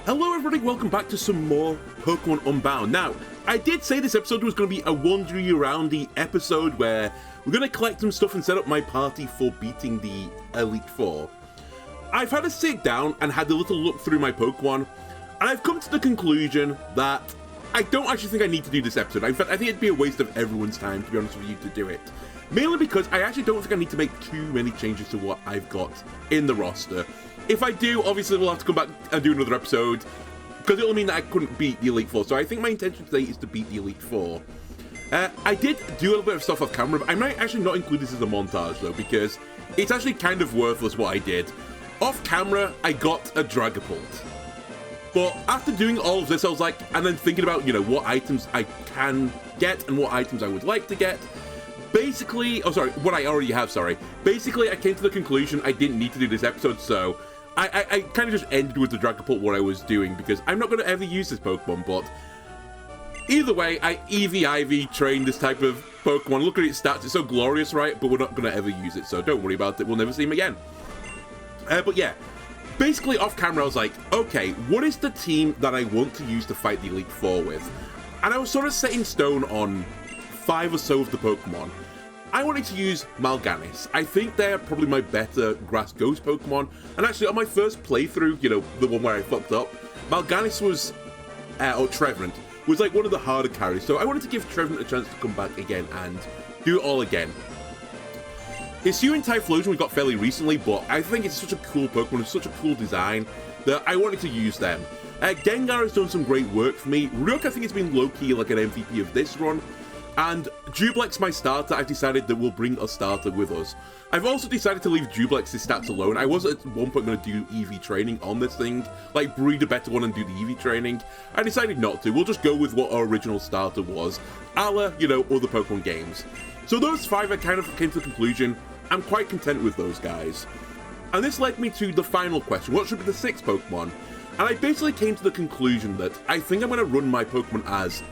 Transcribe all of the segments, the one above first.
Hello everybody, welcome back to some more Pokemon Unbound. Now, I did say this episode was going to be a wander you around the episode where we're going to collect some stuff and set up my party for beating the Elite Four. I've had a sit down and had a little look through my Pokemon, and I've come to the conclusion that I don't actually think I need to do this episode. In fact, I think it'd be a waste of everyone's time, to be honest with you, to do it. Mainly because I actually don't think I need to make too many changes to what I've got in the roster. If I do, obviously we'll have to come back and do another episode, because it'll mean that I couldn't beat the Elite Four. So I think my intention today is to beat the Elite Four. I did do a little bit of stuff off camera, but I might actually not include this as a montage though, because it's actually kind of worthless what I did. Off camera, I got a Dragapult. But after doing all of this, I was like, and then thinking about, you know, what items I can get and what items I would like to get. Basically, what I already have, Basically, I came to the conclusion I didn't need to do this episode, so I kind of just ended with the Dragapult what I was doing, because I'm not going to ever use this Pokemon, but either way, I EV-IV trained this type of Pokemon. Look at its stats, it's so glorious, right? But we're not going to ever use it, so don't worry about it, we'll never see him again. But yeah, basically off camera I was like, okay, what is the team that I want to use to fight the Elite Four with? And I was sort of set in stone on 5 or so of the Pokemon. I wanted to use Mal'Ganis. I think they're probably my better Grass Ghost Pokemon. And actually, on my first playthrough, you know, the one where I fucked up, Mal'Ganis was, or Trevenant, was like one of the harder carries. So I wanted to give Trevenant a chance to come back again and do it all again. Hisuian and Typhlosion we got fairly recently, but I think it's such a cool Pokemon, it's such a cool design, that I wanted to use them. Gengar has done some great work for me. Ryuk, I think, has been low-key like an MVP of this run. And Dublex, my starter, I've decided that we'll bring a starter with us. I've also decided to leave Dublex's stats alone. I was at one point going to do EV training on this thing, like breed a better one and do the EV training. I decided not to. We'll just go with what our original starter was, a la, you know, other Pokemon games. So those 5, I kind of came to the conclusion, I'm quite content with those guys. And this led me to the final question, what should be the 6th Pokemon? And I basically came to the conclusion that I think I'm going to run my Pokemon as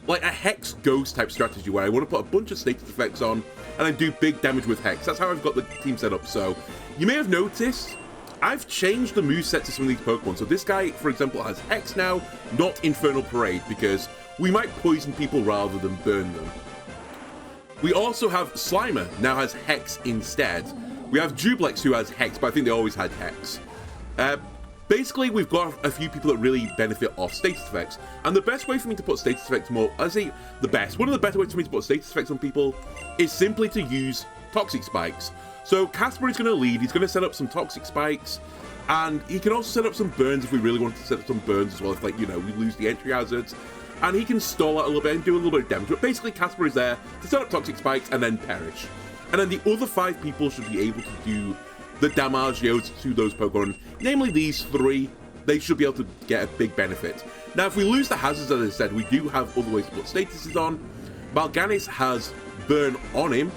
like a Hex Ghost type strategy, where I want to put a bunch of status effects on and then do big damage with Hex. That's how I've got the team set up. So you may have noticed I've changed the moveset to some of these Pokemon. So this guy, for example, has Hex now, not Infernal Parade, because we might poison people rather than burn them. We also have Slimer, now has Hex instead. We have Dublex, who has Hex, but I think they always had Hex. Basically, we've got a few people that really benefit off status effects, and the best way for me to put status effects one of the better ways for me to put status effects on people is simply to use Toxic Spikes. So Casper is going to lead, he's going to set up some Toxic Spikes, and he can also set up some burns if we really want to set up some burns as well, if, like, you know, we lose the entry hazards, and he can stall out a little bit and do a little bit of damage. But basically, Casper is there to set up Toxic Spikes and then perish. And then the other 5 people should be able to do the Damagios to those Pokemon, namely these 3. They should be able to get a big benefit. Now, if we lose the hazards, as I said, we do have other ways to put statuses on. Mal'Ganis has Burn on him.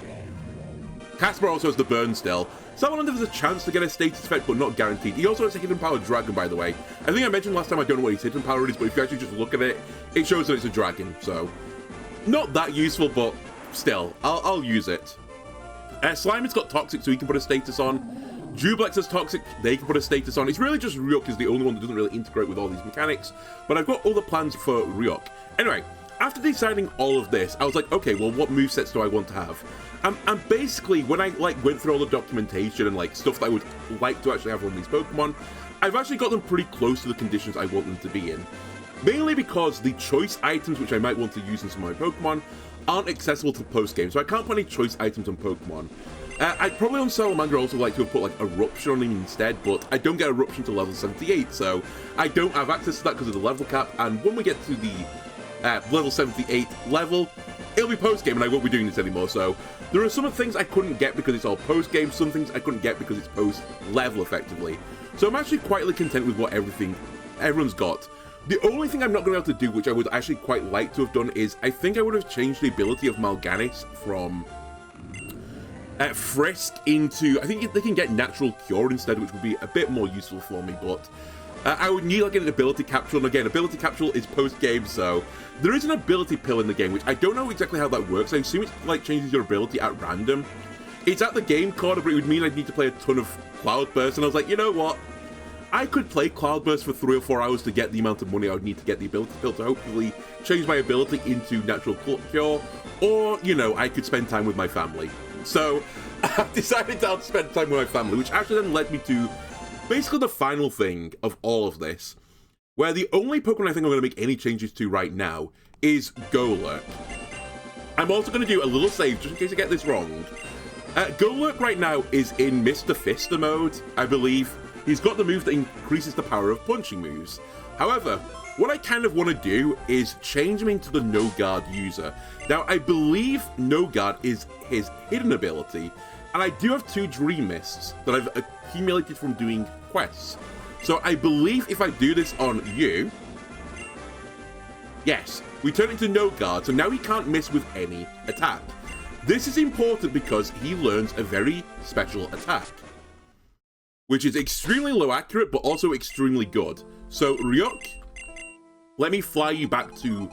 Casper also has the Burn still. Salamander has a chance to get a status effect, but not guaranteed. He also has a Hidden Power Dragon, by the way. I think I mentioned last time I don't know what his Hidden Power is, but if you actually just look at it, it shows that it's a Dragon, so not that useful, but still, I'll use it. Slimer's got Toxic, so he can put a status on. Dublex has Toxic, they can put a status on. It's really just Ryuk is the only one that doesn't really integrate with all these mechanics, but I've got other plans for Ryuk. Anyway, after deciding all of this, I was like, okay, well, what movesets do I want to have? And basically, when I went through all the documentation and stuff that I would like to actually have on these Pokemon, I've actually got them pretty close to the conditions I want them to be in. Mainly because the choice items which I might want to use in some of my Pokemon aren't accessible to post-game, so I can't put any choice items on Pokemon. I'd probably on Salamander also like to have put Eruption on him instead, but I don't get Eruption to level 78, so I don't have access to that because of the level cap, and when we get to the level 78 level, it'll be post-game and I won't be doing this anymore. So there are some things I couldn't get because it's all post-game, some things I couldn't get because it's post-level effectively. So I'm actually quietly content with what everyone's got. The only thing I'm not going to be able to do, which I would actually quite like to have done, is I think I would have changed the ability of Mal'Ganis from Frisk into, I think they can get Natural Cure instead, which would be a bit more useful for me, but I would need an ability capsule, and again, ability capsule is post-game, so there is an ability pill in the game, which I don't know exactly how that works. I assume it changes your ability at random. It's at the game corner, but it would mean I'd need to play a ton of Cloudburst, and I was like, you know what? I could play Cloudburst for 3 or 4 hours to get the amount of money I would need to get the ability built to hopefully change my ability into Natural Cure, or, you know, I could spend time with my family. So, I've decided to spend time with my family, which actually then led me to basically the final thing of all of this, where the only Pokemon I think I'm going to make any changes to right now is Golurk. I'm also going to do a little save, just in case I get this wrong. Golurk right now is in Mr. Fister mode, I believe. He's got the move that increases the power of punching moves. However, what I kind of want to do is change him into the No Guard user. Now, I believe No Guard is his hidden ability, and I do have 2 Dream Mists that I've accumulated from doing quests. So I believe if I do this on you, yes, we turn into No Guard, so now he can't miss with any attack. This is important because he learns a very special attack, which is extremely low accurate, but also extremely good. So, Ryuk, let me fly you back to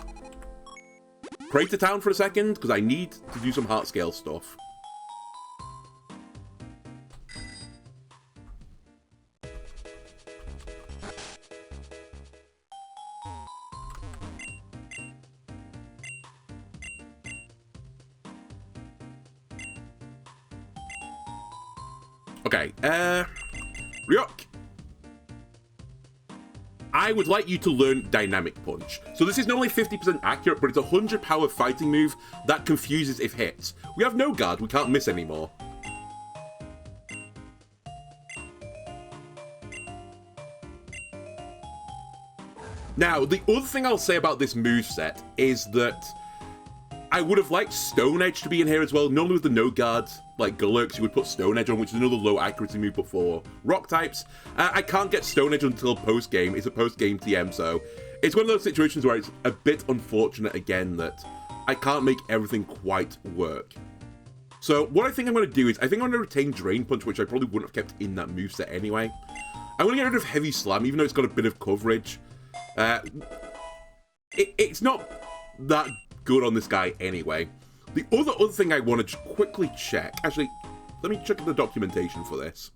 Crater Town for a second, because I need to do some heart scale stuff. Okay, Ryuk, I would like you to learn Dynamic Punch. So this is not only 50% accurate, but it's a 100 power fighting move that confuses if hits. We have No Guard, we can't miss anymore. Now, the other thing I'll say about this moveset is that I would have liked Stone Edge to be in here as well. Normally with the No Guard, like Golurk, you would put Stone Edge on, which is another low accuracy move but for rock types. I can't get Stone Edge until post-game. It's a post-game TM, so it's one of those situations where it's a bit unfortunate again that I can't make everything quite work. So what I think I'm going to do is, I think I'm going to retain Drain Punch, which I probably wouldn't have kept in that moveset anyway. I'm going to get rid of Heavy Slam, even though it's got a bit of coverage. It's not that good on this guy anyway. The other thing I want to quickly check, actually, let me check the documentation for this,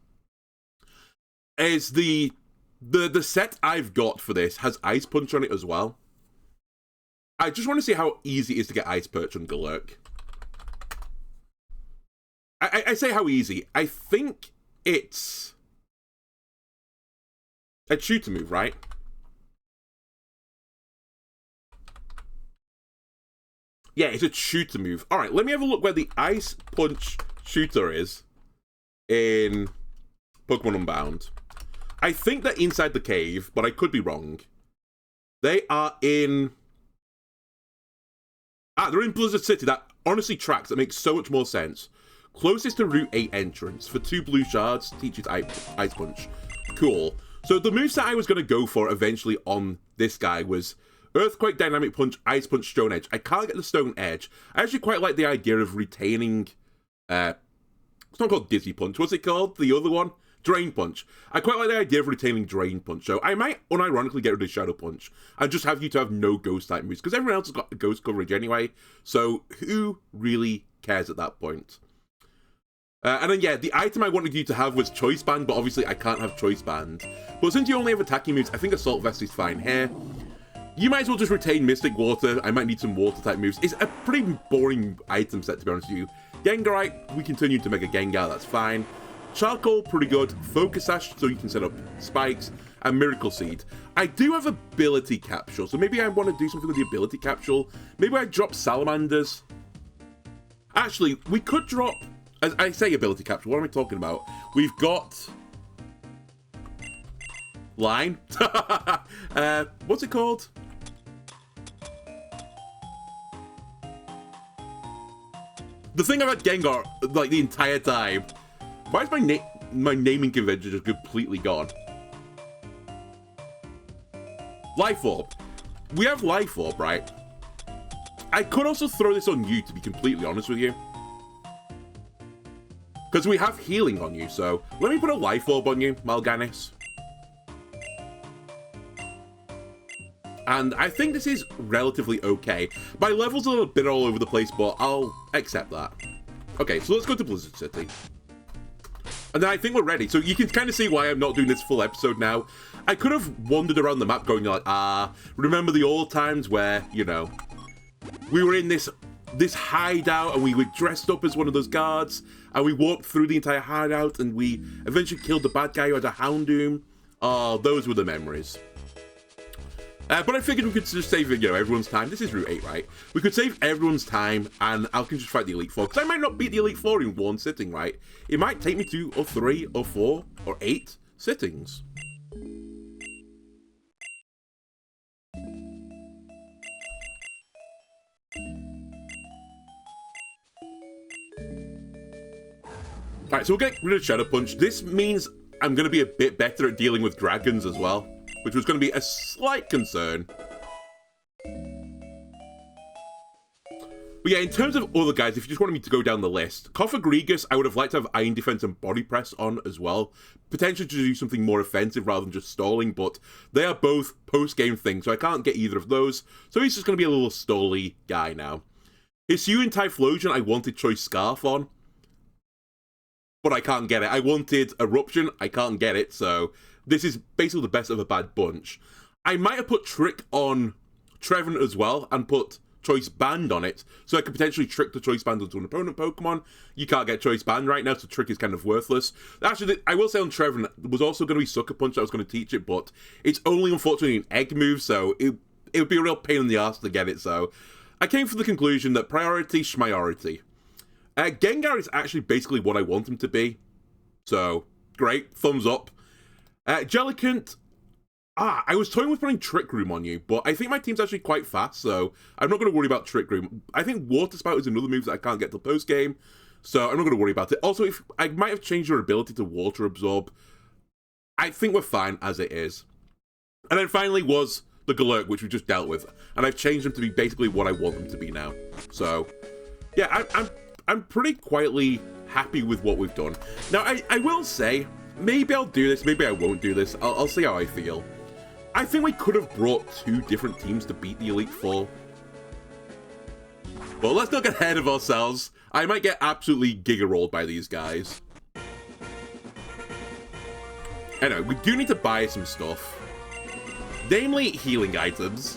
is the set I've got for this has Ice Punch on it as well. I just want to see how easy it is to get Ice Perch on Golurk. I say how easy. I think it's a shooter move, right? Yeah, it's a shooter move. All right, let me have a look where the Ice Punch shooter is in Pokemon Unbound. I think they're inside the cave, but I could be wrong. They are in... they're in Blizzard City. That honestly tracks. That makes so much more sense. Closest to Route 8 entrance. For 2 blue shards, teaches Ice Punch. Cool. So the moveset I was going to go for eventually on this guy was Earthquake, Dynamic Punch, Ice Punch, Stone Edge. I can't get the Stone Edge. I actually quite like the idea of retaining... it's not called Dizzy Punch. What's it called? The other one? Drain Punch. I quite like the idea of retaining Drain Punch. So I might unironically get rid of Shadow Punch and just have you to have no Ghost type moves, because everyone else has got Ghost coverage anyway. So who really cares at that point? And then, yeah, the item I wanted you to have was Choice Band, but obviously I can't have Choice Band. But since you only have attacking moves, I think Assault Vest is fine here. You might as well just retain Mystic Water. I might need some Water-type moves. It's a pretty boring item set, to be honest with you. Gengarite, we continue to Mega Gengar, that's fine. Charcoal, pretty good. Focus Sash, so you can set up spikes. And Miracle Seed. I do have Ability Capsule, so maybe I want to do something with the Ability Capsule. Maybe I drop Salamanders. Actually, we could drop... As I say Ability Capsule, what am I talking about? We've got... Line? What's it called? The thing about Gengar, like, the entire time. Why is my naming convention just completely gone? Life Orb. We have Life Orb, right? I could also throw this on you, to be completely honest with you. Because we have healing on you, so let me put a Life Orb on you, Mal'Ganis. And I think this is relatively okay. My level's a little bit all over the place, but I'll accept that. Okay, so let's go to Blizzard City. And then I think we're ready. So you can kind of see why I'm not doing this full episode now. I could have wandered around the map going like, remember the old times where, you know, we were in this hideout and we were dressed up as one of those guards and we walked through the entire hideout and we eventually killed the bad guy who had a Houndoom. Oh, those were the memories. But I figured we could just save, you know, everyone's time. This is Route 8, right? We could save everyone's time, and I can just fight the Elite Four. Because I might not beat the Elite Four in one sitting, right? It might take me 2 or 3 or 4 or 8 sittings. Alright, so we'll get rid of Shadow Punch. This means I'm going to be a bit better at dealing with dragons as well, which was going to be a slight concern. But yeah, in terms of other guys, if you just wanted me to go down the list, Kofa I would have liked to have Iron Defense and Body Press on as well. Potentially to do something more offensive rather than just stalling, but they are both post-game things, so I can't get either of those. So he's just going to be a little stally guy now. Hisu and Typhlosion, I wanted Choice Scarf on, but I can't get it. I wanted Eruption, I can't get it, so this is basically the best of a bad bunch. I might have put Trick on Trevenant as well, and put Choice Band on it, so I could potentially trick the Choice Band onto an opponent Pokemon. You can't get Choice Band right now, so Trick is kind of worthless. Actually, I will say on Trevenant, there was also going to be Sucker Punch that I was going to teach it, but it's only unfortunately an Egg move, so it would be a real pain in the ass to get it, so I came to the conclusion that priority, schmiority. Gengar is actually basically what I want him to be, so great, thumbs up. Jellicent, I was toying with putting Trick Room on you, but I think my team's actually quite fast, so I'm not going to worry about Trick Room. I think Water Spout is another move that I can't get till post-game, so I'm not going to worry about it. Also, if I might have changed your ability to Water Absorb. I think we're fine as it is. And then finally was the Galurk, which we just dealt with, and I've changed them to be basically what I want them to be now. So, yeah, I'm pretty quietly happy with what we've done. Now, I will say, maybe I'll do this, maybe I won't do this. I'll see how I feel. I think we could have brought 2 different teams to beat the Elite Four. But let's not get ahead of ourselves. I might get absolutely giga-rolled by these guys. Anyway, we do need to buy some stuff. Namely, healing items.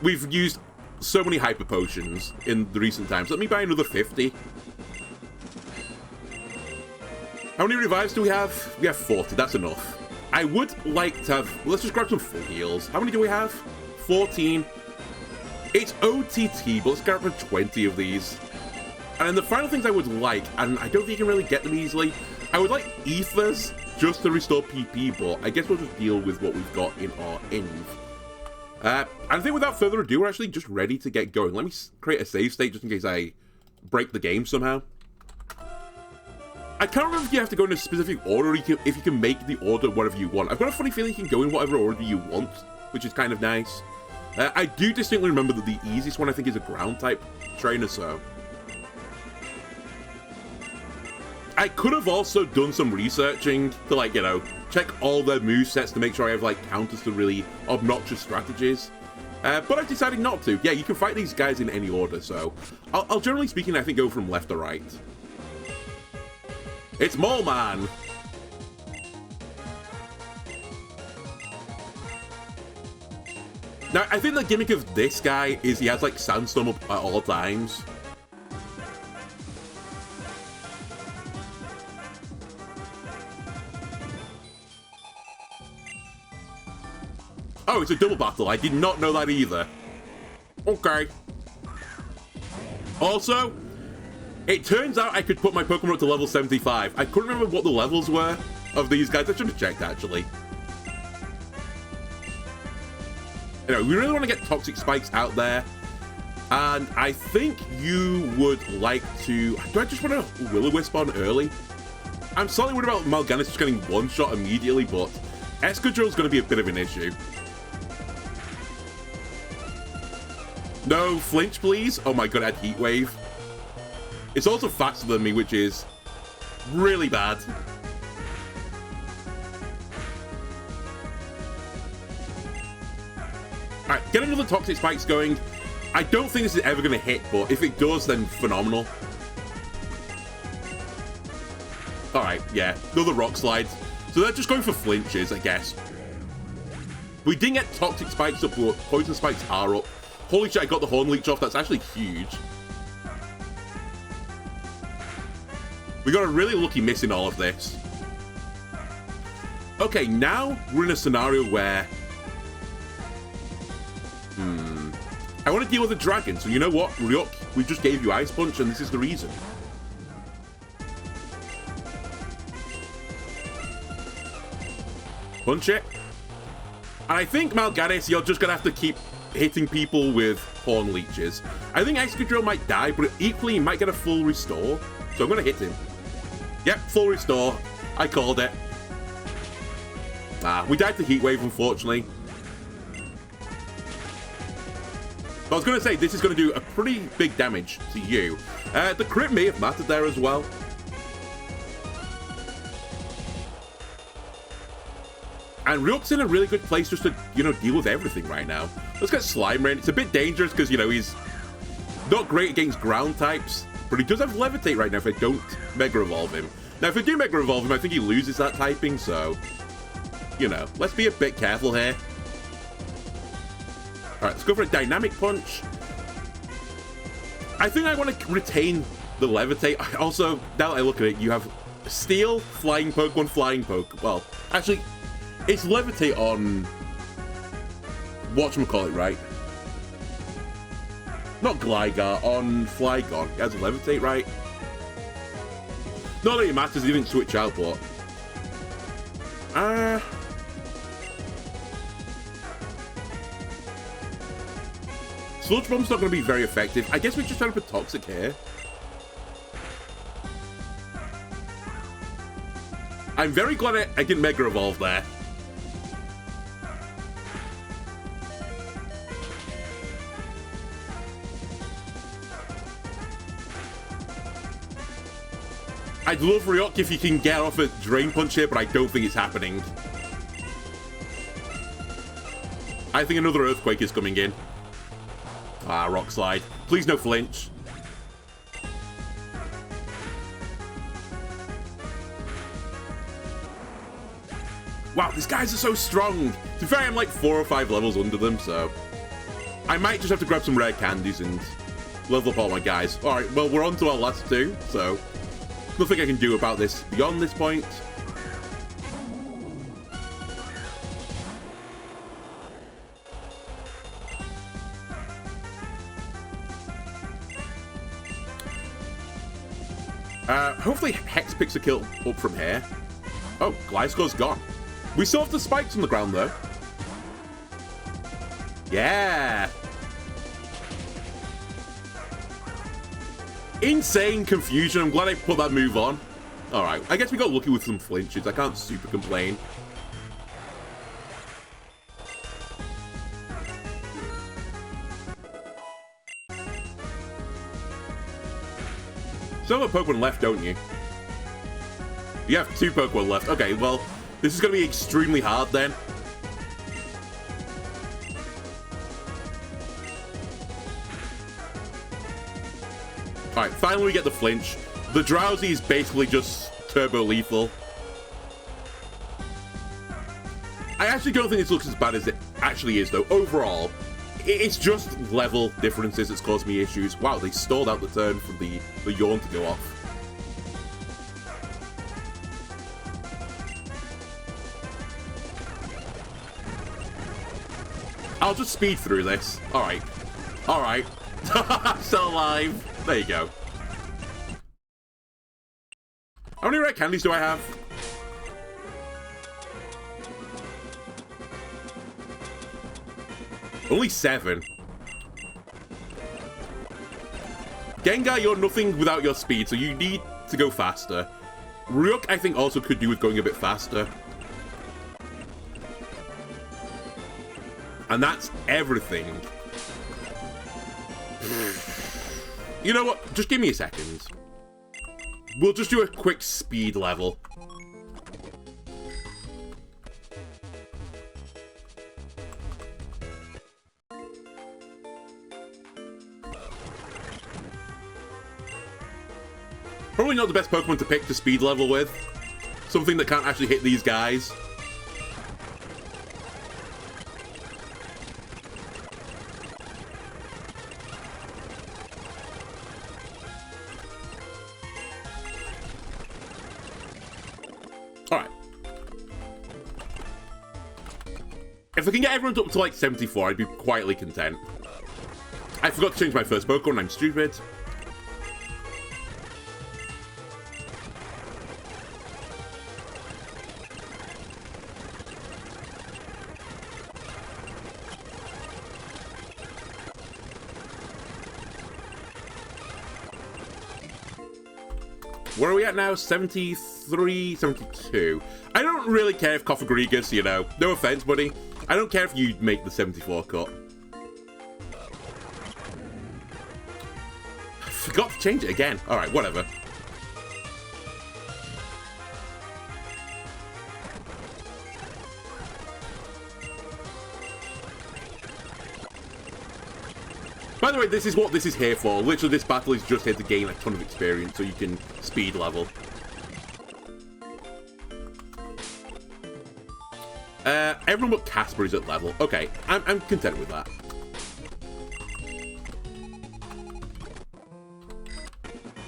We've used so many Hyper Potions in the recent times. Let me buy another 50. How many revives do we have? We have 40, that's enough. I would like to have... Let's just grab some full heals. How many do we have? 14. It's OTT, but let's grab 20 of these. And then the final things I would like, and I don't think you can really get them easily, I would like Ethers just to restore PP, but I guess we'll just deal with what we've got in our Inv. I think without further ado, we're actually just ready to get going. Let me create a save state just in case I break the game somehow. I can't remember if you have to go in a specific order, or if you can make the order whatever you want. I've got a funny feeling you can go in whatever order you want, which is kind of nice. I do distinctly remember that the easiest one, I think, is a ground-type trainer, so... I could have also done some researching to, like, you know, check all their movesets to make sure I have, like, counters to really obnoxious strategies. But I've decided not to. Yeah, you can fight these guys in any order, so... I'll generally speaking, I think, go from left to right. It's Mole Man! Now, I think the gimmick of this guy is he has, like, Sandstorm up at all times. Oh, it's a double battle. I did not know that either. Okay. Also, it turns out I could put my Pokemon up to level 75. I couldn't remember what the levels were of these guys. I should have checked, actually. Anyway, we really want to get Toxic Spikes out there. And I think you would like to... Do I just want to Will-O-Wisp on early? I'm slightly worried about Mal'Ganis just getting one-shot immediately, but Escadrille's going to be a bit of an issue. No, flinch, please. Oh my god, I had Heat Wave. It's also faster than me, which is really bad. Alright, get another Toxic Spikes going. I don't think this is ever going to hit, but if it does, then phenomenal. Alright, yeah. Another rock slides. So they're just going for flinches, I guess. We didn't get toxic spikes up, but poison spikes are up. Holy shit, I got the horn leech off. That's actually huge. We got a really lucky miss in all of this. Okay, now we're in a scenario where... I want to deal with a dragon, so you know what, Ryuk? We just gave you Ice Punch, and this is the reason. Punch it. And I think, Malganis, you're just going to have to keep hitting people with Horn Leeches. I think Excadrill might die, but equally he might get a full restore. So I'm going to hit him. Yep, full restore. I called it. We died to Heat Wave, unfortunately. But I was going to say, this is going to do a pretty big damage to you. The crit may have mattered there as well. And Ryuk's in a really good place just to, you know, deal with everything right now. Let's get Slime Rain. It's a bit dangerous because, you know, he's not great against ground types, but he does have Levitate right now if I don't Mega Evolve him. Now, if I do Mega Evolve him, I think he loses that typing, so, you know, let's be a bit careful here. Alright, let's go for a Dynamic Punch. I think I want to retain the Levitate. Also, now that I look at it, you have Steel, Flying Poke, one Flying Poke. Well, actually, it's Levitate on... whatchamacallit, right? Not Gligar, on Flygon. It has a Levitate, right? Not that it matters, he didn't switch out, but... Sludge Bomb's not going to be very effective. I guess we're just trying to put Toxic here. I'm very glad I didn't Mega Evolve there. I'd love Ryuk if you can get off a Drain Punch here, but I don't think it's happening. I think another Earthquake is coming in. Rock Slide. Please no flinch. Wow, these guys are so strong. To be fair, I'm like 4 or 5 levels under them, so... I might just have to grab some rare candies and level up all my guys. Alright, well, we're on to our last 2, so... nothing I can do about this beyond this point. Hopefully Hex picks a kill up from here. Oh, Gliscor's gone. We still have the spikes on the ground, though. Yeah! Insane confusion. I'm glad I put that move on. Alright, I guess we got lucky with some flinches. I can't super complain. Still have a Pokemon left, don't you? You have 2 Pokemon left. Okay, well, this is going to be extremely hard then. Alright, finally we get the flinch. The Drowsy is basically just turbo lethal. I actually don't think this looks as bad as it actually is, though. Overall, it's just level differences that's caused me issues. Wow, they stalled out the turn for the yawn to go off. I'll just speed through this. Alright. Alright. Still alive. There you go. How many rare candies do I have? Only 7. Gengar, you're nothing without your speed, so you need to go faster. Ryuk, I think, also could do with going a bit faster. And that's everything. You know what? Just give me a second. We'll just do a quick speed level. Probably not the best Pokemon to pick to speed level with. Something that can't actually hit these guys. Alright. If I can get everyone up to like 74, I'd be quietly content. I forgot to change my first Pokemon, I'm stupid. Where are we at now? 73, 72. I don't really care if Cofagrigus, you know, no offense, buddy. I don't care if you make the 74 cut. I forgot to change it again. Alright, whatever. By the way, this is what this is here for. Literally, this battle is just here to gain a ton of experience so you can speed level. Everyone but Casper is at level. Okay, I'm content with that.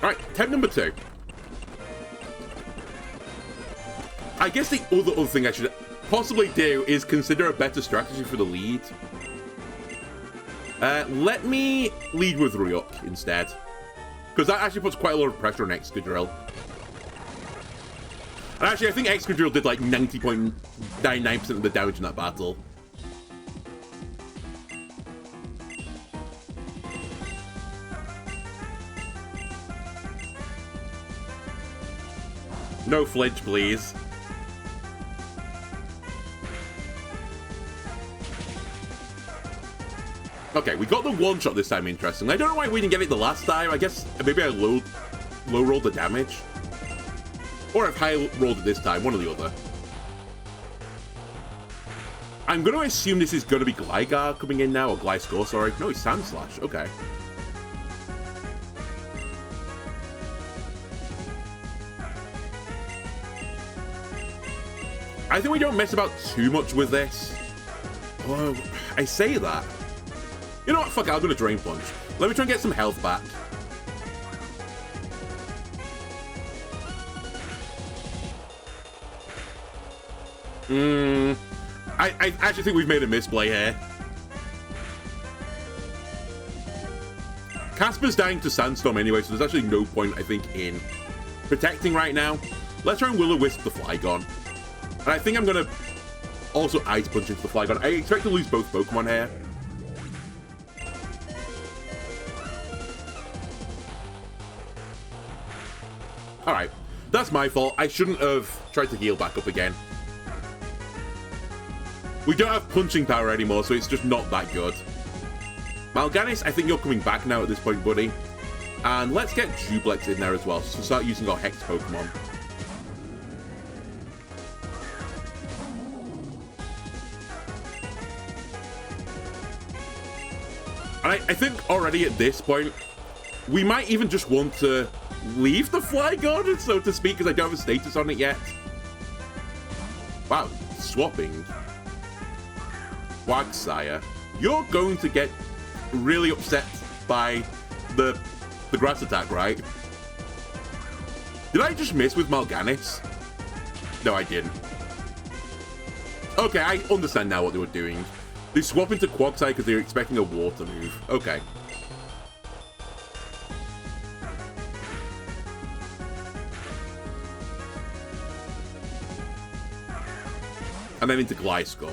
Alright, type number 2. I guess the other thing I should possibly do is consider a better strategy for the lead. Let me lead with Ryuk instead. Because that actually puts quite a lot of pressure on Excadrill. And actually, I think Excadrill did like 90.99% of the damage in that battle. No flinch, please. Okay, we got the one shot this time, interesting. I don't know why we didn't get it the last time. I guess maybe I low rolled the damage. Or I've high rolled it this time, one or the other. I'm going to assume this is going to be Gligar coming in now, or Gliscor, sorry. No, it's Sandslash, okay. I think we don't mess about too much with this. Oh, I say that. You know what? Fuck it, I'm gonna Drain Punch. Let me try and get some health back. I actually think we've made a misplay here. Casper's dying to Sandstorm anyway, so there's actually no point, I think, in protecting right now. Let's try and Will-O-Wisp the Flygon. And I think I'm gonna also Ice Punch into the Flygon. I expect to lose both Pokemon here. Alright, that's my fault. I shouldn't have tried to heal back up again. We don't have punching power anymore, so it's just not that good. Mal'Ganis, I think you're coming back now at this point, buddy. And let's get Jublex in there as well, so start using our Hex Pokemon. And I think already at this point, we might even just want to leave the Flygon, so to speak, because I don't have a status on it yet. Wow, swapping. Quagsire, you're going to get really upset by the grass attack, right? Did I just miss with Mal'Ganis? No, I didn't. Okay, I understand now what they were doing. They swap into Quagsire because they were expecting a water move. Okay. And then into Gliscor,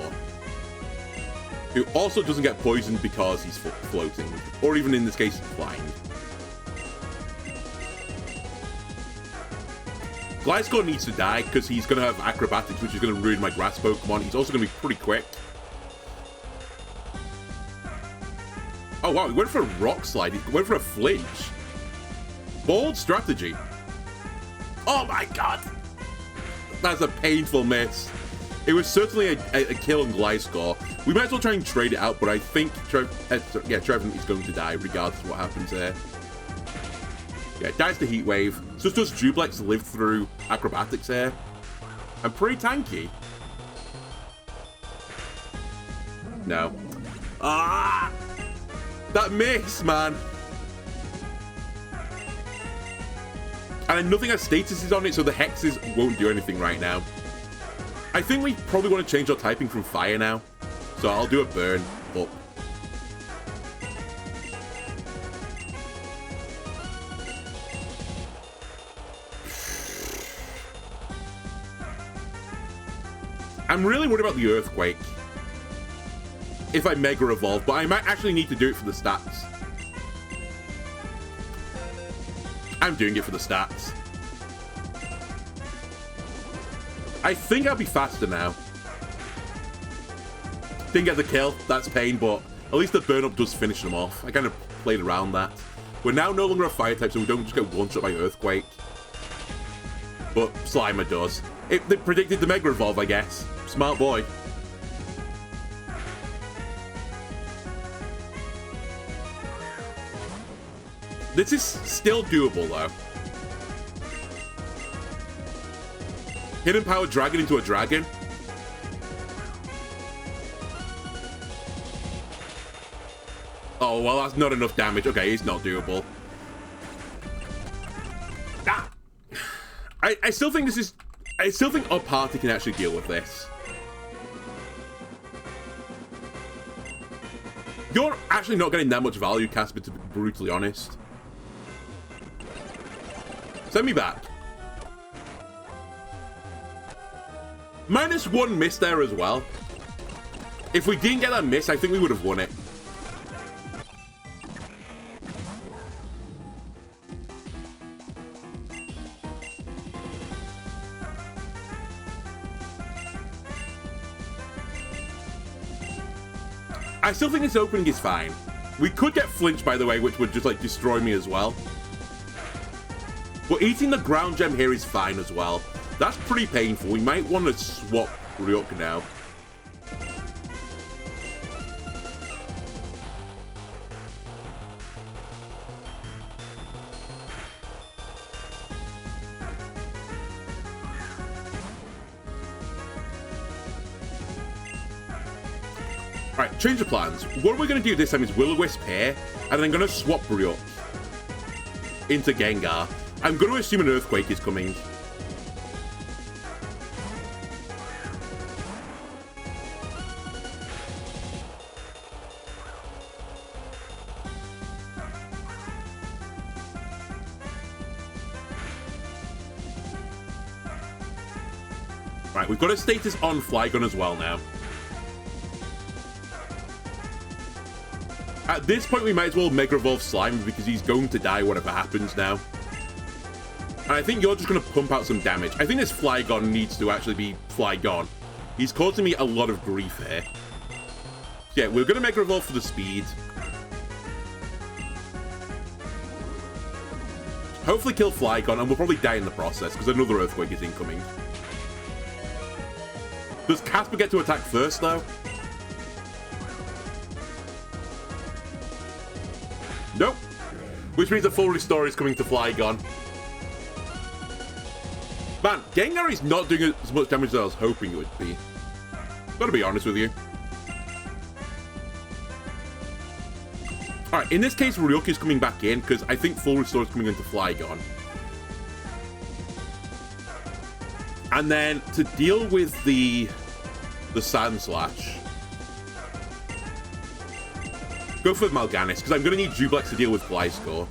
who also doesn't get poisoned because he's floating, or even in this case, flying. Gliscor needs to die because he's going to have Acrobatics, which is going to ruin my grass Pokemon. He's also going to be pretty quick. Oh wow, he went for a Rock Slide. He went for a Flinch. Bold strategy. Oh my god! That's a painful miss. It was certainly a kill on Gliscor. We might as well try and trade it out, but I think Trevenant is going to die regardless of what happens here. Yeah, dies to Heat Wave. So does Duplex live through Acrobatics here? I'm pretty tanky. No. Ah! That miss, man. And nothing has statuses on it, so the hexes won't do anything right now. I think we probably want to change our typing from fire now. So I'll do a burn up. I'm really worried about the Earthquake if I Mega Evolve, but I might actually need to do it for the stats. I'm doing it for the stats. I think I'll be faster now. Didn't get the kill, that's pain, but at least the burn up does finish them off. I kind of played around that. We're now no longer a fire type, so we don't just get one-shot by Earthquake. But Slimer does. They predicted the Mega Evolve, I guess. Smart boy. This is still doable, though. Hidden Power Dragon into a Dragon. Oh, well, that's not enough damage. Okay, it's not doable. Ah! I still think this is... I still think our party can actually deal with this. You're actually not getting that much value, Casper, to be brutally honest. Send me back. -1 miss there as well. If we didn't get that miss, I think we would have won it. I still think this opening is fine. We could get flinch, by the way, which would just, like, destroy me as well. But eating the ground gem here is fine as well. That's pretty painful. We might want to swap Ryuk now. Alright, change the plans. What we're going to do this time is Will-O-Wisp here, and I'm going to swap Ryuk into Gengar. I'm going to assume an Earthquake is coming. Right, we've got a status on Flygon as well now. At this point, we might as well Mega Evolve Slime because he's going to die whatever happens now. And I think you're just going to pump out some damage. I think this Flygon needs to actually be Flygon. He's causing me a lot of grief here. So yeah, we're going to Mega Evolve for the speed. Hopefully kill Flygon, and we'll probably die in the process because another Earthquake is incoming. Does Casper get to attack first, though? Nope. Which means a full restore is coming to Flygon. Man, Gengar is not doing as much damage as I was hoping it would be. Gotta be honest with you. Alright, in this case, Ryuk is coming back in, because I think full restore is coming into Flygon. And then, to deal with the Sand Slash, go for Mal'Ganis, because I'm going to need Duplex to deal with Gliscor.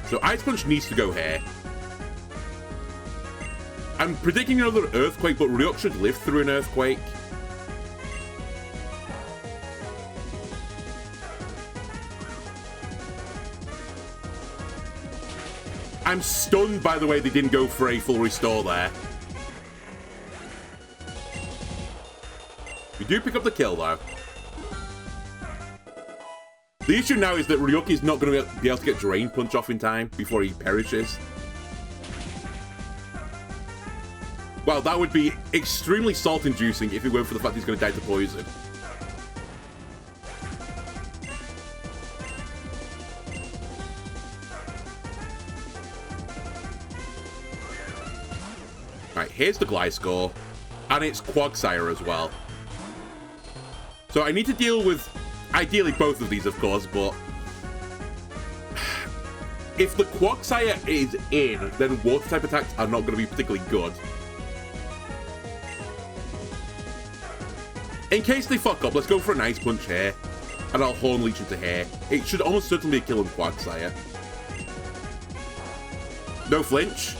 So Ice Punch needs to go here. I'm predicting another Earthquake, but Ryuk should live through an Earthquake. I'm stunned by the way they didn't go for a full restore there. We do pick up the kill, though. The issue now is that Ryuk is not going to be able to get Drain Punch off in time before he perishes. Wow, that would be extremely salt-inducing if it weren't for the fact he's going to die to poison. Right, here's the Gliscor. And it's Quagsire as well. So I need to deal with, ideally, both of these, of course, but if the Quagsire is in, then water-type attacks are not going to be particularly good. In case they fuck up, let's go for an Ice Punch here, and I'll Horn Leech into here. It should almost certainly be a kill on Quagsire. No flinch.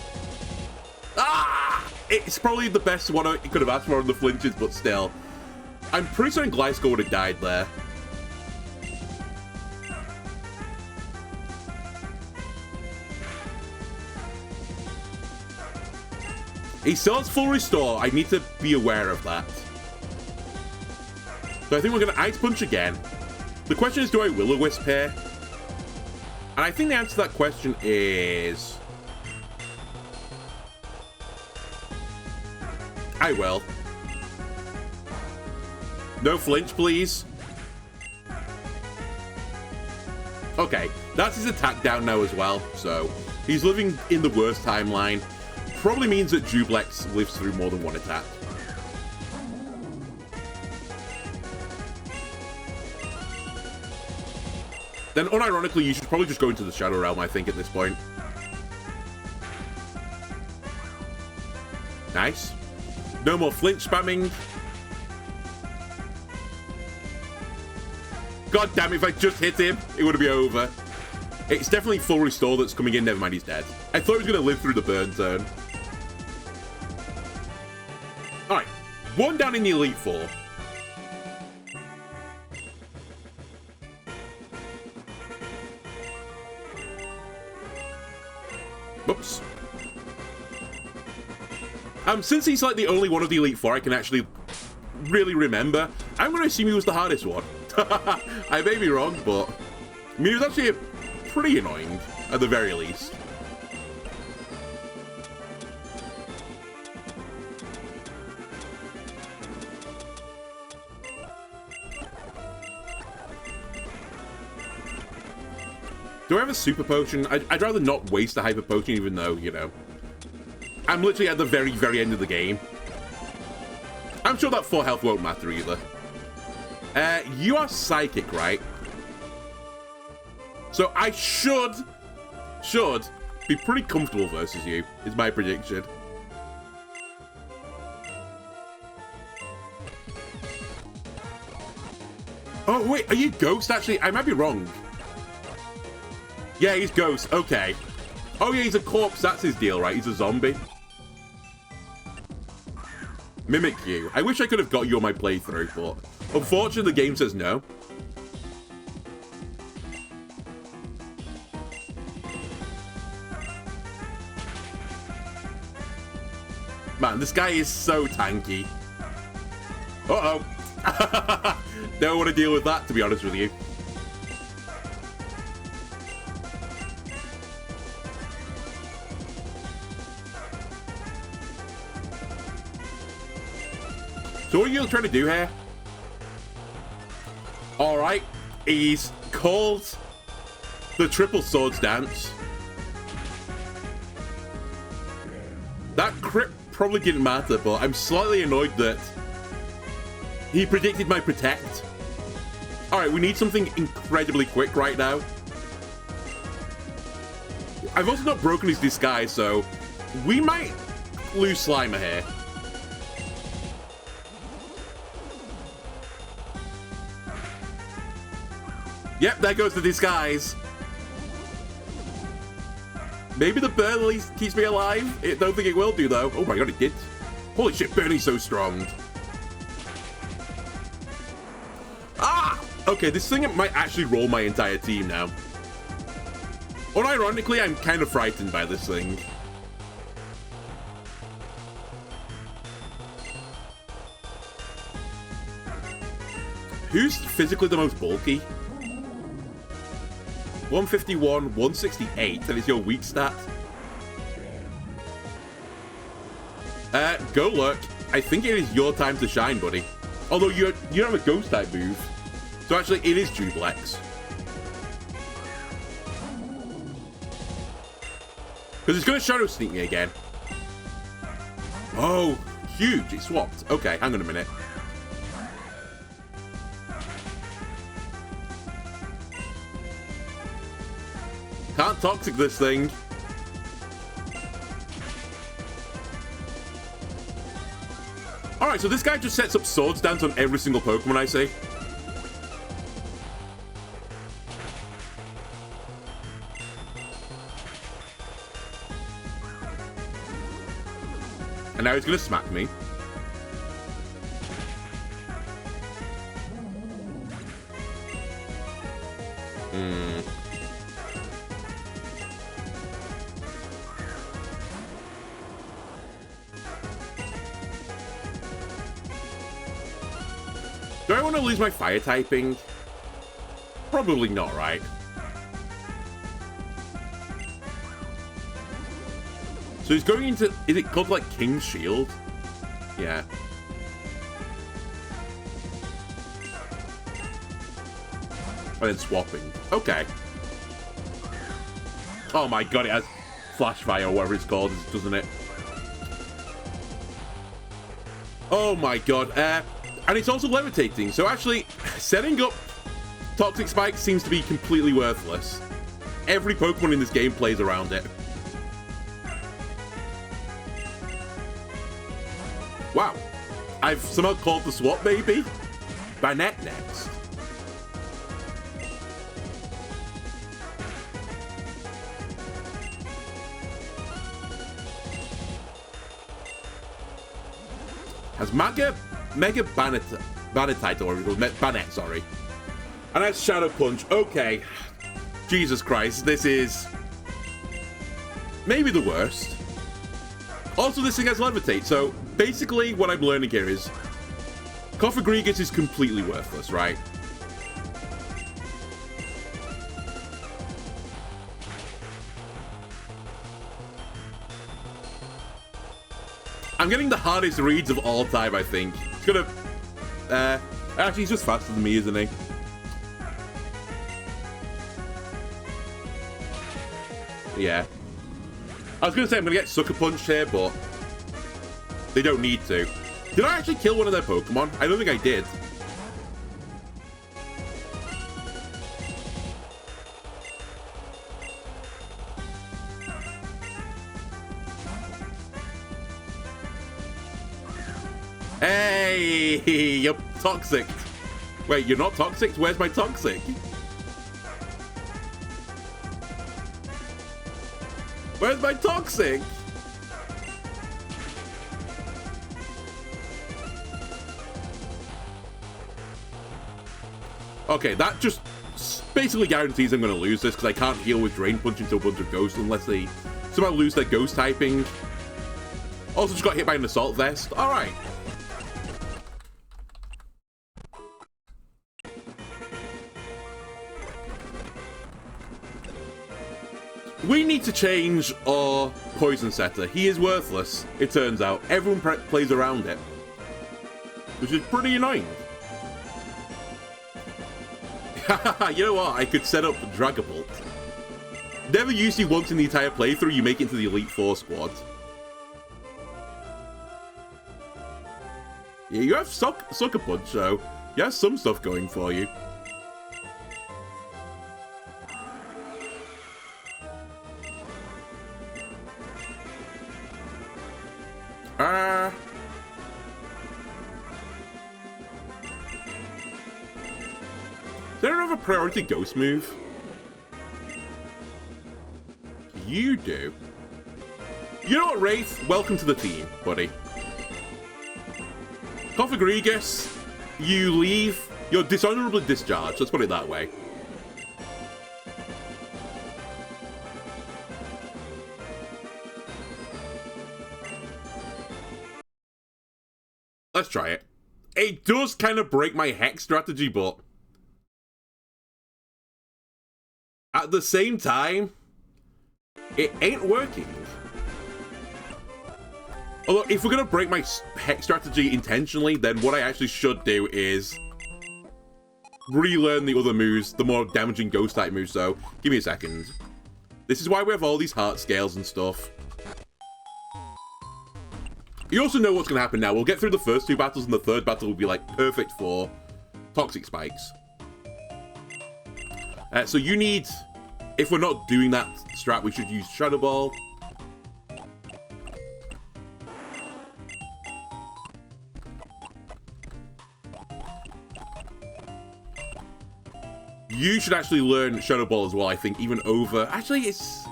Ah! It's probably the best one I could have asked for on the flinches, but still. I'm pretty certain Gliscor would have died there. He still has full restore. I need to be aware of that. So I think we're going to Ice Punch again. The question is, do I Will-O-Wisp here? And I think the answer to that question is... I will. No flinch, please. Okay, that's his attack down now as well, so he's living in the worst timeline. Probably means that Duplex lives through more than one attack. Then, unironically, you should probably just go into the Shadow Realm, I think, at this point. Nice. No more flinch spamming. God damn, if I just hit him, it would be over. It's definitely full restore that's coming in. Never mind, he's dead. I thought he was going to live through the burn turn. Alright, one down in the Elite Four. Whoops. Since he's like the only one of the Elite Four I can actually really remember, I'm going to assume he was the hardest one. I may be wrong, but I mean, he was actually pretty annoying, at the very least. Do I have a Super Potion? I'd rather not waste a Hyper Potion, even though, you know, I'm literally at the very, very end of the game. I'm sure that 4 health won't matter either. You are Psychic, right? So I should be pretty comfortable versus you, is my prediction. Oh, wait, are you Ghost, actually? I might be wrong. Yeah, he's Ghost, okay. Oh, yeah, he's a corpse, that's his deal, right? He's a zombie. Mimic you. I wish I could have got you on my playthrough, but unfortunately, the game says no. Man, this guy is so tanky. Uh-oh. Don't want to deal with that, to be honest with you. So what are you trying to do here? Alright, he's called the Triple Swords Dance. That crit probably didn't matter, but I'm slightly annoyed that he predicted my Protect. Alright, we need something incredibly quick right now. I've also not broken his disguise, so we might lose Slimer here. Yep, there goes the disguise. Maybe the burn at least keeps me alive. I don't think it will do, though. Oh my god, it did. Holy shit, Bernie's so strong. Ah! Okay, this thing might actually roll my entire team now. Unironically, I'm kind of frightened by this thing. Who's physically the most bulky? 151, 168, that is your weak stat. Go Lurk. I think it is your time to shine, buddy. Although you don't have a ghost type move. So actually, it is Duplex. Because it's going to Shadow Sneak me again. Oh, huge. It swapped. Okay, hang on a minute. Can't toxic this thing. Alright, so this guy just sets up sword stance on every single Pokemon I see. And now he's gonna smack me. Do I want to lose my fire typing? Probably not, right? So he's going into... Is it called, like, King's Shield? Yeah. And then swapping. Okay. Oh my god, it has Flash Fire or whatever it's called, doesn't it? Oh my god. And it's also levitating, so actually, setting up Toxic Spike seems to be completely worthless. Every Pokemon in this game plays around it. Wow. I've somehow called the swap, maybe? Banette next. Has Mega Banetite, or whatever it's called, Banette, sorry. And that's Shadow Punch. Okay. Jesus Christ, this is maybe the worst. Also, this thing has Levitate, so basically what I'm learning here is Cofagrigus is completely worthless, right? I'm getting the hardest reads of all time, I think. It's gonna... actually, he's just faster than me, isn't he? Yeah. I was gonna say I'm gonna get Sucker Punch here, but they don't need to. Did I actually kill one of their Pokemon? I don't think I did. Hey, you're toxic. Wait, you're not toxic? Where's my toxic? Where's my toxic? Okay, that just basically guarantees I'm going to lose this because I can't heal with Drain Punch into a bunch of Ghosts unless they somehow lose their Ghost typing. Also just got hit by an Assault Vest. Alright. We need to change our Poison Setter. He is worthless, it turns out. Everyone plays around it, which is pretty annoying. You know what? I could set up Dragapult. Never usually once in the entire playthrough you make it into the Elite Four squad. Yeah, you have Sucker Punch, so you have some stuff going for you. They don't have a priority Ghost move. You do. You know what, Wraith? Welcome to the team, buddy. Cofagrigus, you leave. You're dishonorably discharged. Let's put it that way. Let's try it. It does kind of break my Hex strategy, but at the same time, it ain't working. Although, if we're going to break my Hex strategy intentionally, then what I actually should do is relearn the other moves, the more damaging Ghost-type moves, so give me a second. This is why we have all these heart scales and stuff. You also know what's going to happen now. We'll get through the first 2 battles, and the 3rd battle will be, like, perfect for toxic spikes. So you need... If we're not doing that strat, we should use Shadow Ball. You should actually learn Shadow Ball as well, I think, even over... Actually, it's...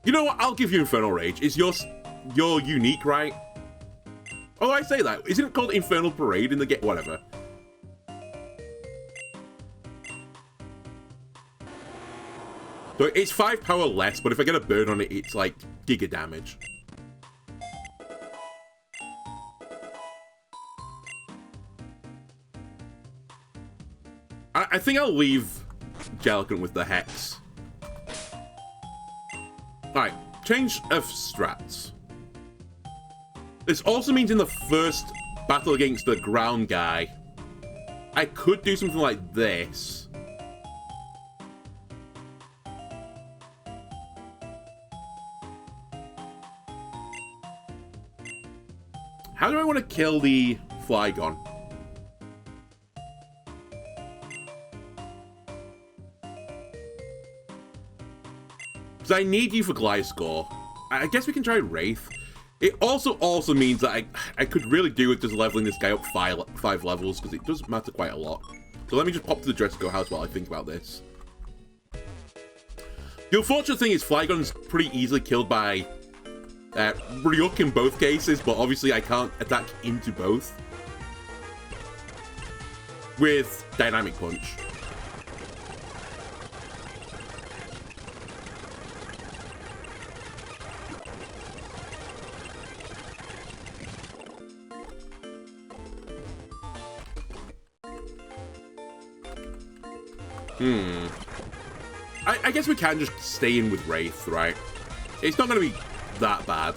You know what? I'll give you Infernal Rage. It's your unique, right? Oh, I say that. Isn't it called Infernal Parade in the game? Whatever. So it's 5 power less, but if I get a burn on it, it's like giga damage. I think I'll leave Jellicent with the Hex. Alright, change of strats. This also means in the first battle against the ground guy, I could do something like this. How do I want to kill the Flygon? Because I need you for Gliscor. I guess we can try Wraith. It also means that I could really do with just leveling this guy up 5 levels, because it does matter quite a lot. So let me just pop to the Dressico house while I think about this. The unfortunate thing is Flygon's pretty easily killed by Ryuk in both cases, but obviously I can't attack into both with Dynamic Punch. I guess we can just stay in with Wraith, right? It's not going to be that bad.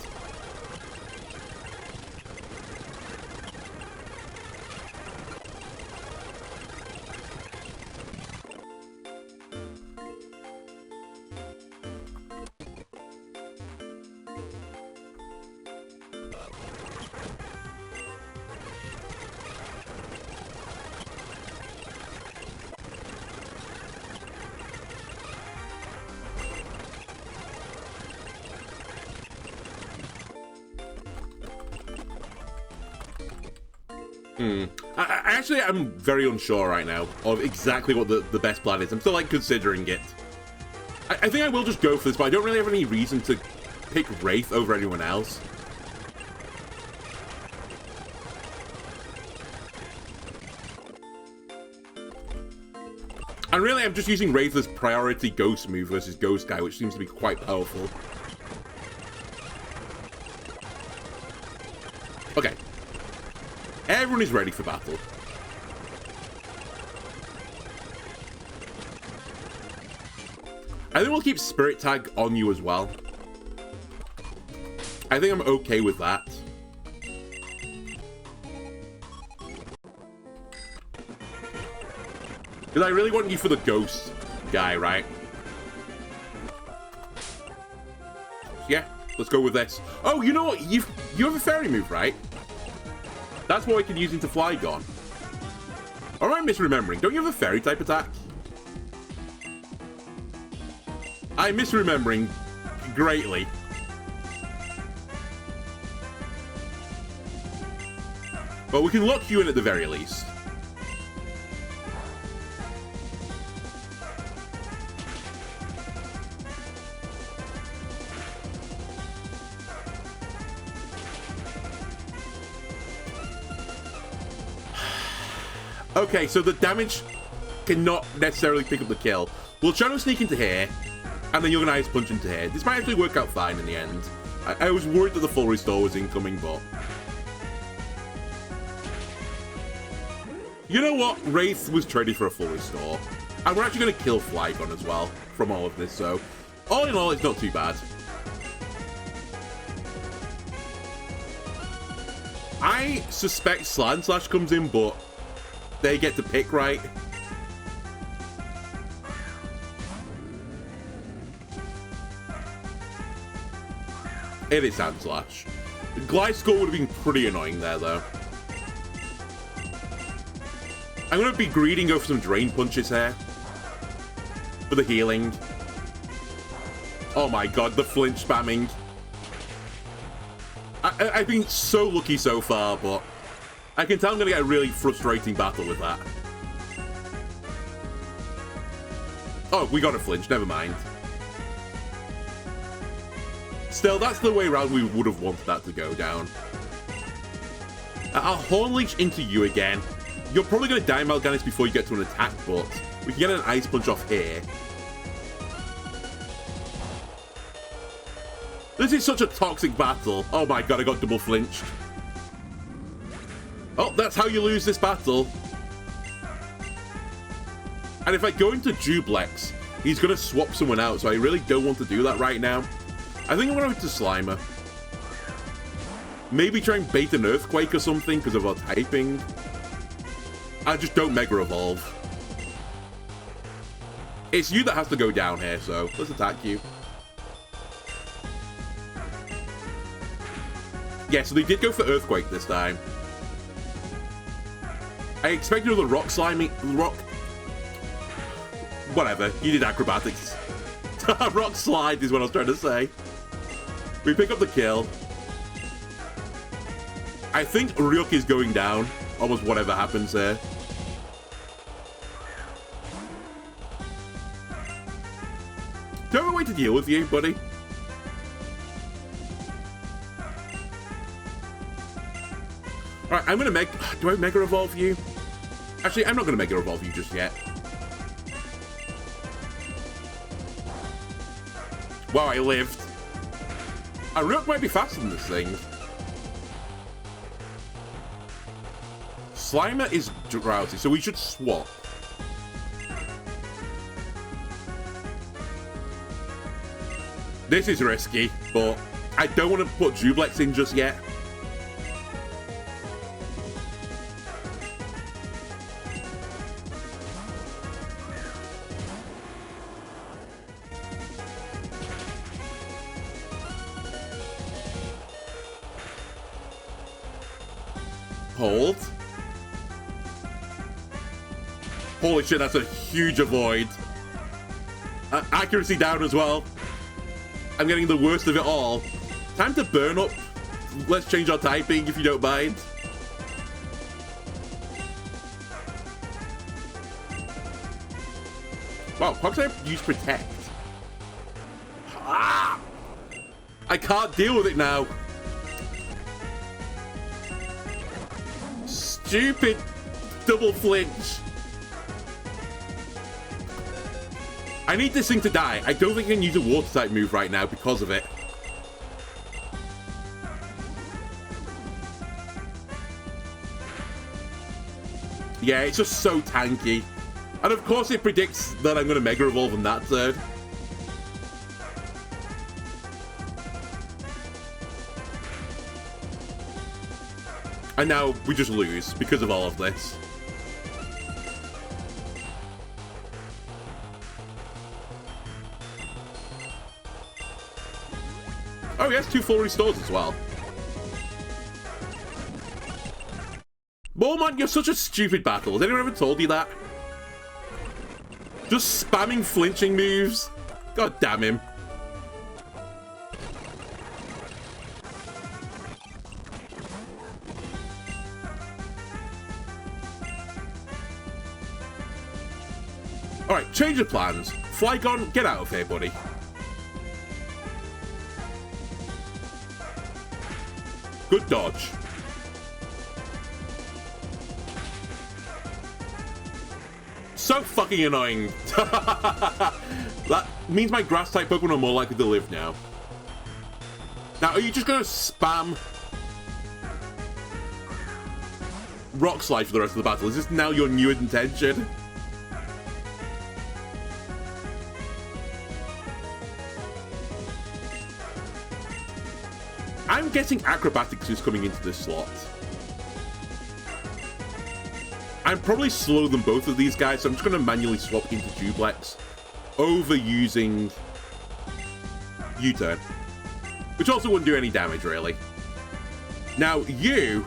Actually, I'm very unsure right now of exactly what the best plan is. I'm still, like, considering it. I think I will just go for this, but I don't really have any reason to pick Wraith over anyone else. And really, I'm just using Wraith as priority Ghost move versus Ghost Guy, which seems to be quite powerful. Okay. Everyone is ready for battle. I think we'll keep Spirit Tag on you as well. I think I'm okay with that. Because I really want you for the Ghost Guy, right? Yeah, let's go with this. Oh, you know what? You have a Fairy move, right? That's what I can use into Flygon. Or am I misremembering? Don't you have a Fairy type attack? I'm misremembering greatly. But we can lock you in at the very least. Okay, so the damage cannot necessarily pick up the kill. We'll try to sneak into here, and then you're going to Ice Punch into here. This might actually work out fine in the end. I was worried that the full restore was incoming, but... You know what? Wraith was traded for a full restore. And we're actually going to kill Flygon as well from all of this, so... All in all, it's not too bad. I suspect Slant Slash comes in, but... They get to pick, right? It is Sand Slash. Gliscor would have been pretty annoying there, though. I'm going to be greedy and go for some Drain Punches here. For the healing. Oh my god, the flinch spamming. I've been so lucky so far, but I can tell I'm going to get a really frustrating battle with that. Oh, we got a flinch, never mind. Still, that's the way around we would have wanted that to go down. I'll Horn Leech into you again. You're probably going to die, Mal'Ganis, before you get to an attack, but we can get an Ice Punch off here. This is such a toxic battle. Oh my god, I got double flinched. Oh, that's how you lose this battle. And if I go into Duplex, he's going to swap someone out, so I really don't want to do that right now. I think I'm going to go to Slimer. Maybe try and bait an Earthquake or something because of our typing. I just don't Mega Evolve. It's you that has to go down here, so let's attack you. Yeah, so they did go for Earthquake this time. I expected another Rock Slimy... Rock... Whatever, you did Acrobatics. Rock Slide is what I was trying to say. We pick up the kill. I think Ryuk is going down. Almost whatever happens there. Do I have a way to deal with you, buddy? Alright, I'm gonna make... Do I Mega Evolve you? Actually, I'm not gonna Mega Evolve you just yet. Wow, I lived. Ryuk might be faster than this thing. Slimer is drowsy, so we should swap. This is risky, but I don't want to put Duplex in just yet. Hold. Holy shit, that's a huge avoid. Accuracy down as well. I'm getting the worst of it all. Time to burn up. Let's change our typing if you don't mind. Wow, how can I use Protect? Ah! I can't deal with it now. Stupid double flinch. I need this thing to die. I don't think I can use a water type move right now because of it. Yeah, it's just so tanky. And of course it predicts that I'm going to Mega Evolve on that turn. And now we just lose because of all of this. Oh, he has 2 full restores as well. Bullman, you're such a stupid battle. Has anyone ever told you that? Just spamming flinching moves. God damn him. Alright, change of plans. Flygon, get out of here, buddy. Good dodge. So fucking annoying. That means my grass-type Pokemon are more likely to live now. Now, are you just going to spam Rock Slide for the rest of the battle? Is this now your new intention? I'm guessing Acrobatics is coming into this slot. I'm probably slower than both of these guys, so I'm just going to manually swap into Duplex over using U-turn, which also wouldn't do any damage, really. Now, you...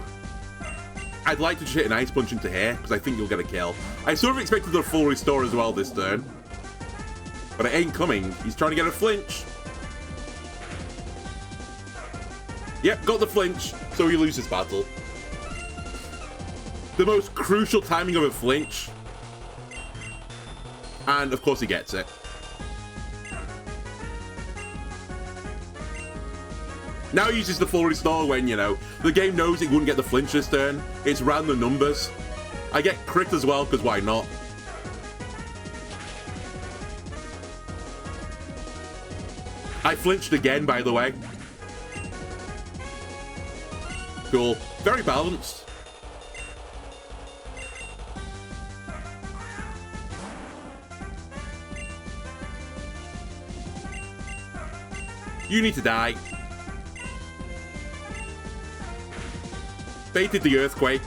I'd like to just hit an Ice Punch into here, because I think you'll get a kill. I sort of expected a full restore as well this turn. But it ain't coming. He's trying to get a flinch. Yep, got the flinch, so he loses battle. The most crucial timing of a flinch. And, of course, he gets it. Now he uses the full restore when, you know, the game knows it wouldn't get the flinch this turn. It's random numbers. I get crit as well, because why not? I flinched again, by the way. Cool. Very balanced. You need to die. Baited the earthquake.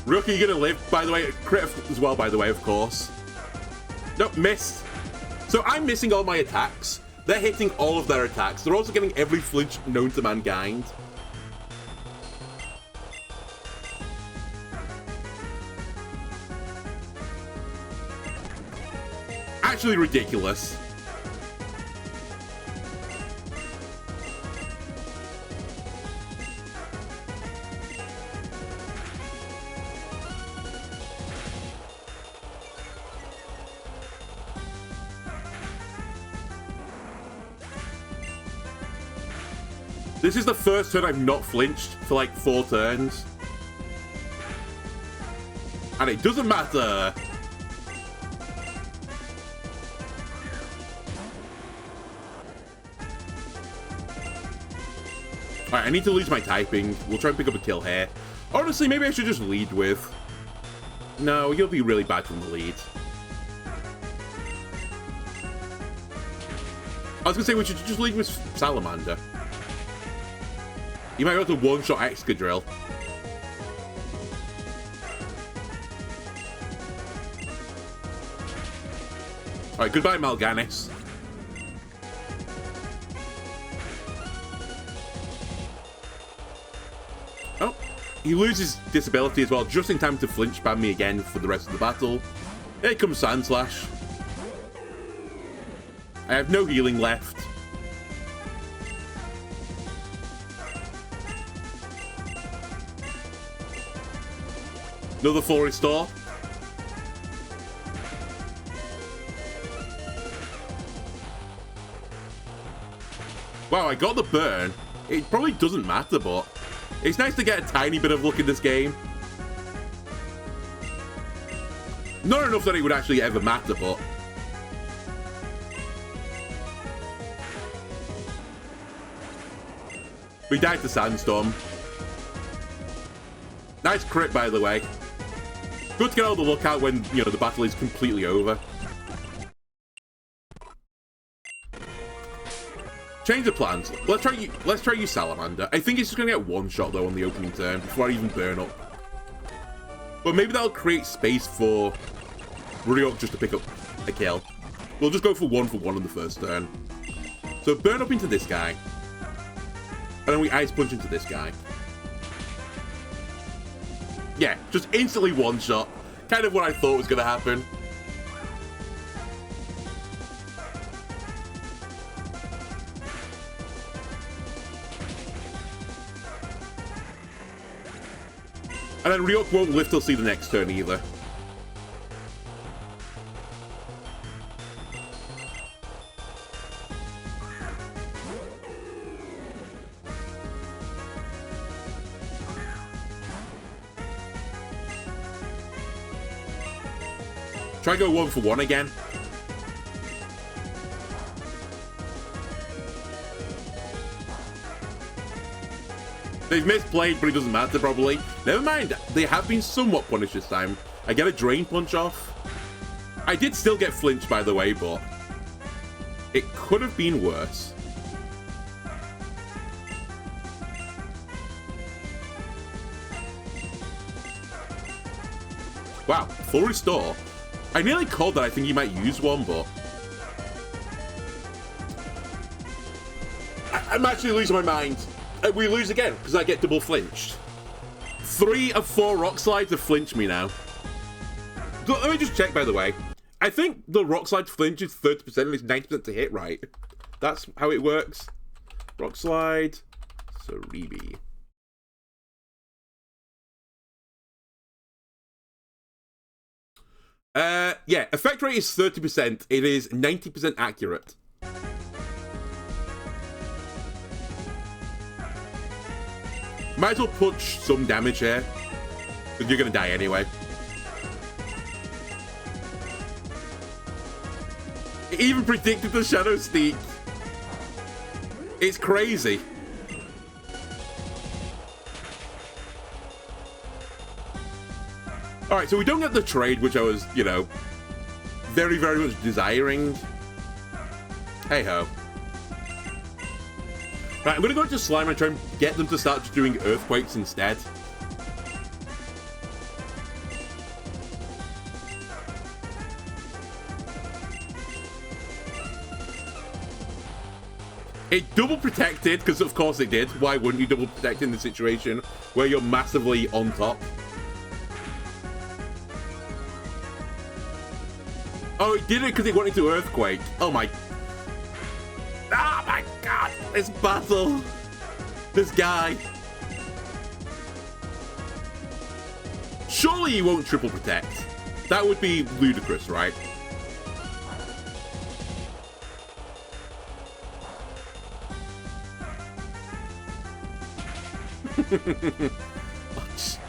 Rookie, you're gonna live, by the way. Crit as well, by the way, of course. Nope, missed. So I'm missing all my attacks. They're hitting all of their attacks. They're also getting every flinch known to mankind. Actually ridiculous. This is the first turn I've not flinched for like 4 turns. And it doesn't matter. Alright, I need to lose my typing. We'll try and pick up a kill here. Honestly, maybe I should just lead with... No, you'll be really bad from the lead. I was gonna say we should just lead with Salamander. You might have to one-shot Excadrill. Alright, goodbye, Mal'Ganis. Oh, he loses disability as well, just in time to flinch spam me again for the rest of the battle. Here comes Sandslash. I have no healing left. Another full restore. Wow, I got the burn. It probably doesn't matter, but it's nice to get a tiny bit of luck in this game. Not enough that it would actually ever matter, but... We died to Sandstorm. Nice crit, by the way. Good to get all the luck out when, you know, the battle is completely over. Change of plans. Let's try use Salamander. I think it's just gonna get one shot though on the opening turn before I even burn up. But maybe that'll create space for Ryuk just to pick up a kill. We'll just go for one on the first turn. So burn up into this guy. And then we Ice Punch into this guy. Yeah, just instantly one shot. Kind of what I thought was gonna happen. And then Ryuk won't live till see the next turn either. Try go 1 for 1 again. They've misplayed, but it doesn't matter, probably. Never mind, they have been somewhat punished this time. I get a Drain Punch off. I did still get flinched, by the way, but it could have been worse. Wow, full restore. I nearly called that. I think he might use one, but I'm actually losing my mind. We lose again because I get double flinched. 3 of 4 rock slides have flinched me now. Let me just check, by the way. I think the rock slide flinch is 30% and it's 90% to hit, right? That's how it works. Rock slide, Cerebi. Yeah, effect rate is 30%. It is 90% accurate. Might as well push some damage here, because you're gonna die anyway. It even predicted the Shadow Sneak. It's crazy. Alright, so we don't get the trade, which I was, you know, very, very much desiring. Hey-ho. Right, I'm gonna go into Slime and try and get them to start just doing Earthquakes instead. It double protected, because of course it did. Why wouldn't you double protect in the situation where you're massively on top? Oh, it did it because it wanted to Earthquake. Oh my... Oh my god! This battle! This guy! Surely he won't triple protect. That would be ludicrous, right?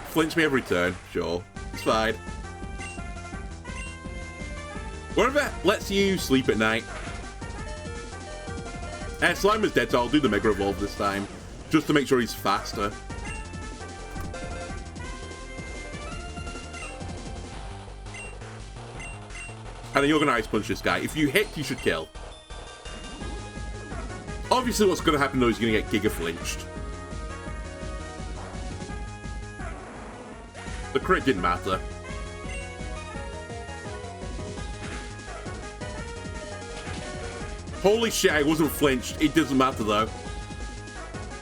Flinch me every turn, sure. It's fine. Whatever lets you sleep at night. Slime is dead, so I'll do the Mega Evolve this time, just to make sure he's faster. And then you're gonna Ice Punch this guy. If you hit, you should kill. Obviously what's gonna happen though is you're gonna get Giga Flinched. The crit didn't matter. Holy shit, I wasn't flinched. It doesn't matter though.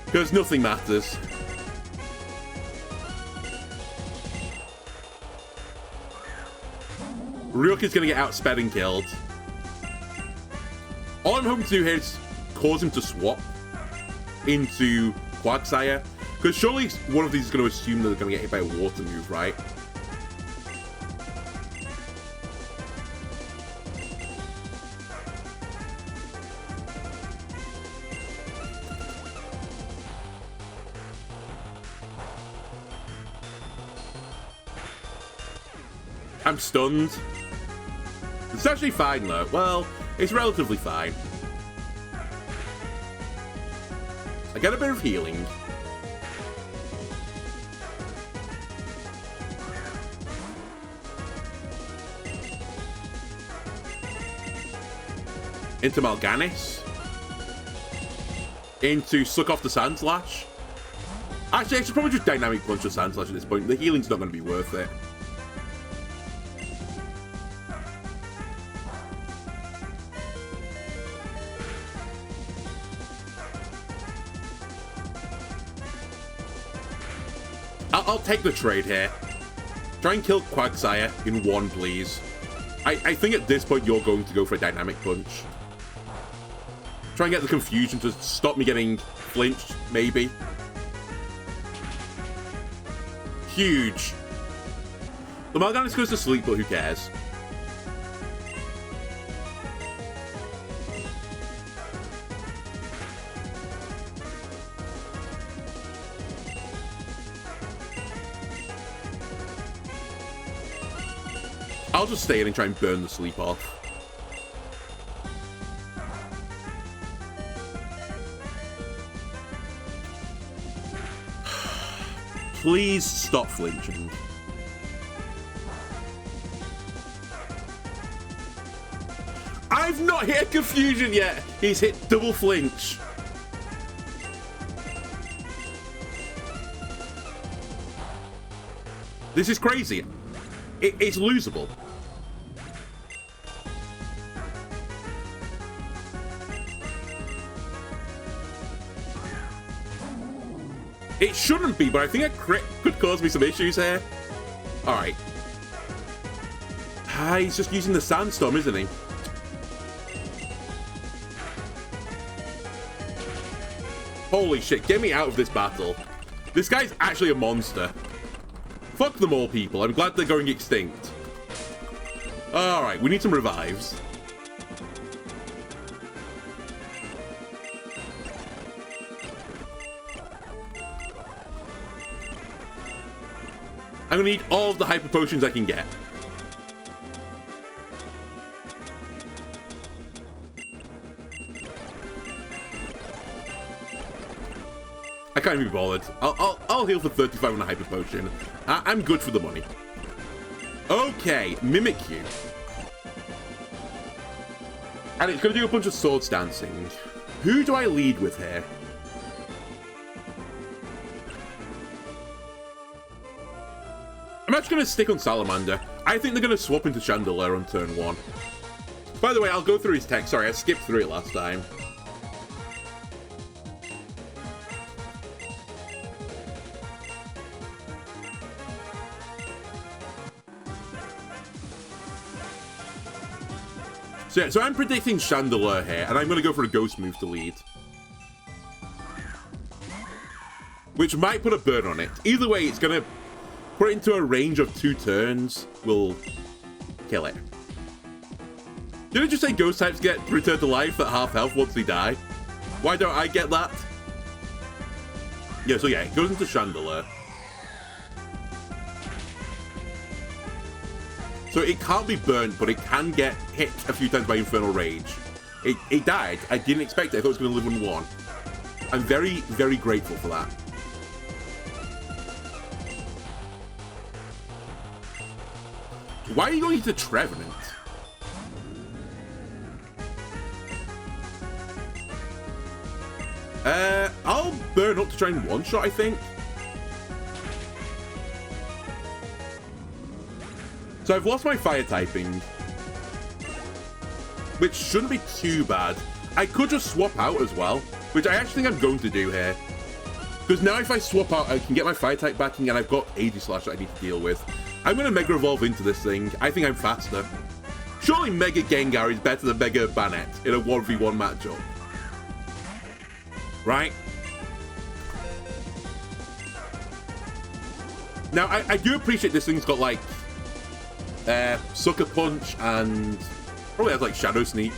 Because nothing matters. Ryuk is going to get outsped and killed. All I'm hoping to do here is cause him to swap into Quagsire. Because surely one of these is going to assume that they're going to get hit by a water move, right? I'm stunned. It's actually fine though. Well, it's relatively fine. I get a bit of healing. Into Mal'Ganis. Into Suck Off the Sandslash. Actually, I should probably just Dynamic Punch the Sandslash at this point. The healing's not going to be worth it. I'll take the trade here. Try and kill Quagsire in one, please. I think at this point you're going to go for a Dynamic Punch. Try and get the confusion to stop me getting flinched, maybe. Huge. The Mal'Ganis goes to sleep, but who cares? I'll just stay in and try and burn the sleep off. Please stop flinching. I've not hit a confusion yet. He's hit double flinch. This is crazy. It's losable. It shouldn't be, but I think a crit could cause me some issues here. Alright. Ah, he's just using the sandstorm, isn't he? Holy shit, get me out of this battle. This guy's actually a monster. Fuck them all, people. I'm glad they're going extinct. Alright, we need some revives. I'm gonna need all of the hyper potions I can get. I can't even be bothered. I'll heal for 35 on a hyper potion. I'm good for the money. Okay, Mimikyu. And it's gonna do a bunch of swords dancing. Who do I lead with here? I'm actually going to stick on Salamander. I think they're going to swap into Chandelier on turn 1. By the way, I'll go through his text. Sorry, I skipped through it last time. So yeah, so I'm predicting Chandelier here, and I'm going to go for a Ghost move to lead. Which might put a burn on it. Either way, it's going to put it into a range of 2 turns. Will kill it. Did it just say ghost types get returned to life at half health once they die? Why don't I get that? Yeah, so yeah, it goes into Chandelier. So it can't be burnt, but it can get hit a few times by Infernal Rage. It died. I didn't expect it. I thought it was going to live on 1. I'm very, very grateful for that. Why are you going to Trevenant? I'll burn up to try and one-shot, I think. So I've lost my fire typing, which shouldn't be too bad. I could just swap out as well, which I actually think I'm going to do here. Because now if I swap out, I can get my fire type back and I've got Aegislash that I need to deal with. I'm going to Mega Evolve into this thing. I think I'm faster. Surely Mega Gengar is better than Mega Banette in a 1v1 matchup. Right? Now, I do appreciate this thing's got, like, Sucker Punch and probably has, like, Shadow Sneak.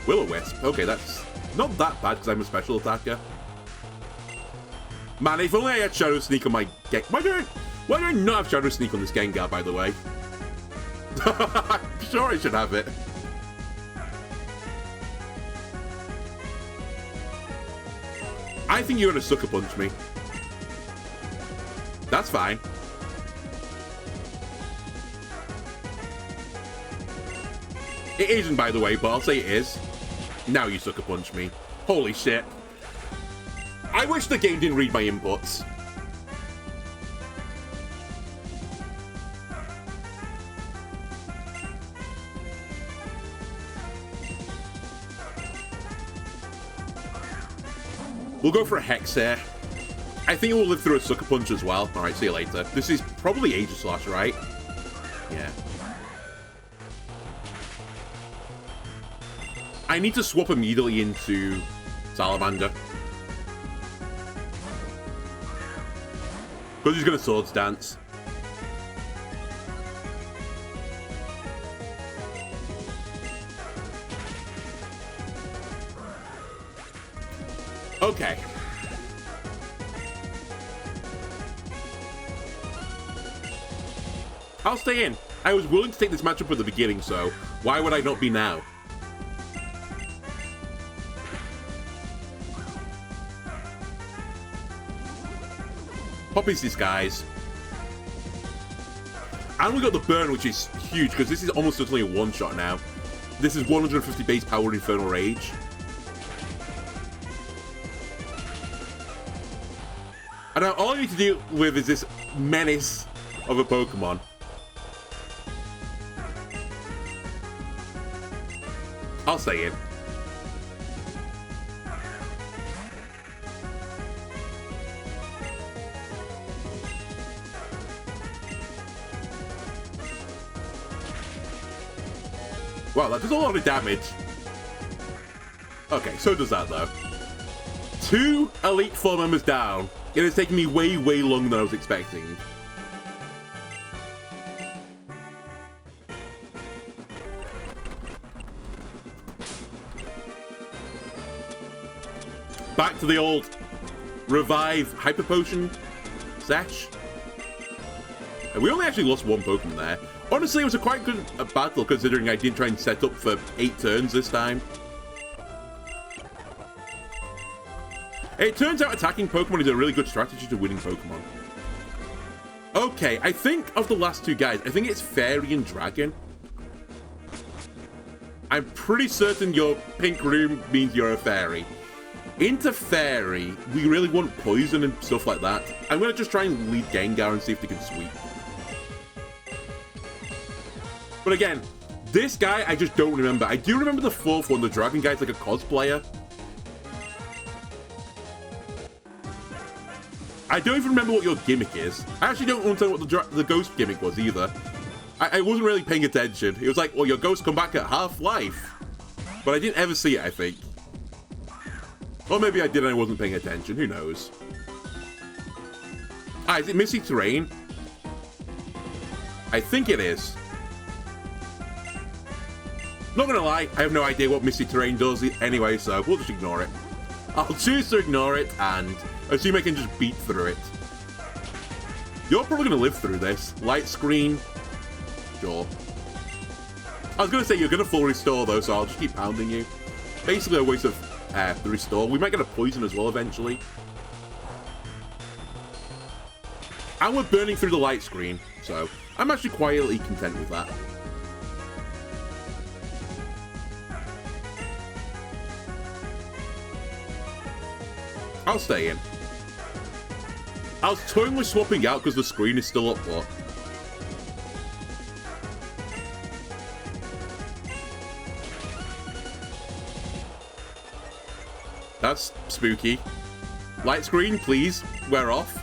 Will-O-Wisp. Okay, that's not that bad because I'm a special attacker. Man, if only I had Shadow Sneak on my Gengar. Why do I not have Shadow Sneak on this Gengar, by the way? I'm sure I should have it. I think you're going to Sucker Punch me. That's fine. It isn't, by the way, but I'll say it is. Now you Sucker Punch me. Holy shit. I wish the game didn't read my inputs. We'll go for a Hex here. I think it will live through a Sucker Punch as well. Alright, see you later. This is probably Aegislash, right? Yeah. I need to swap immediately into Salamander. Because he's going to Swords Dance. Okay. I'll stay in. I was willing to take this matchup at the beginning, so why would I not be now? Poppy's Disguise. And we got the burn, which is huge, because this is almost certainly a one-shot now. This is 150 base power Infernal Rage. And now all I need to deal with is this menace of a Pokemon. I'll stay in. Wow, that does a lot of damage. Okay, so does that, though. 2 Elite Four members down. It has taken me way, way longer than I was expecting. Back to the old revive hyper potion sesh. And we only actually lost 1 Pokemon there. Honestly, it was a quite good battle considering I didn't try and set up for 8 turns this time. It turns out attacking Pokemon is a really good strategy to winning Pokemon. Okay, I think of the last 2 guys, I think it's Fairy and Dragon. I'm pretty certain your pink room means you're a Fairy. Into Fairy, we really want Poison and stuff like that. I'm going to just try and lead Gengar and see if they can sweep. But again, this guy I just don't remember. I do remember the 4th one, the Dragon guy's like a cosplayer. I don't even remember what your gimmick is. I actually don't understand what the ghost gimmick was either. I wasn't really paying attention. It was like, well, your ghosts come back at half-life. But I didn't ever see it, I think. Or maybe I did and I wasn't paying attention. Who knows? Ah, is it Misty Terrain? I think it is. Not gonna lie, I have no idea what Misty Terrain does anyway, so we'll just ignore it. I'll choose to ignore it and assume I can just beat through it. You're probably gonna live through this. Light screen. Sure. I was gonna say you're gonna full restore though, so I'll just keep pounding you. Basically a waste of the restore. We might get a poison as well eventually. And we're burning through the light screen, so I'm actually quietly content with that. I'll stay in. I was toying with swapping out because the screen is still up, but that's spooky. Light screen, please, wear off.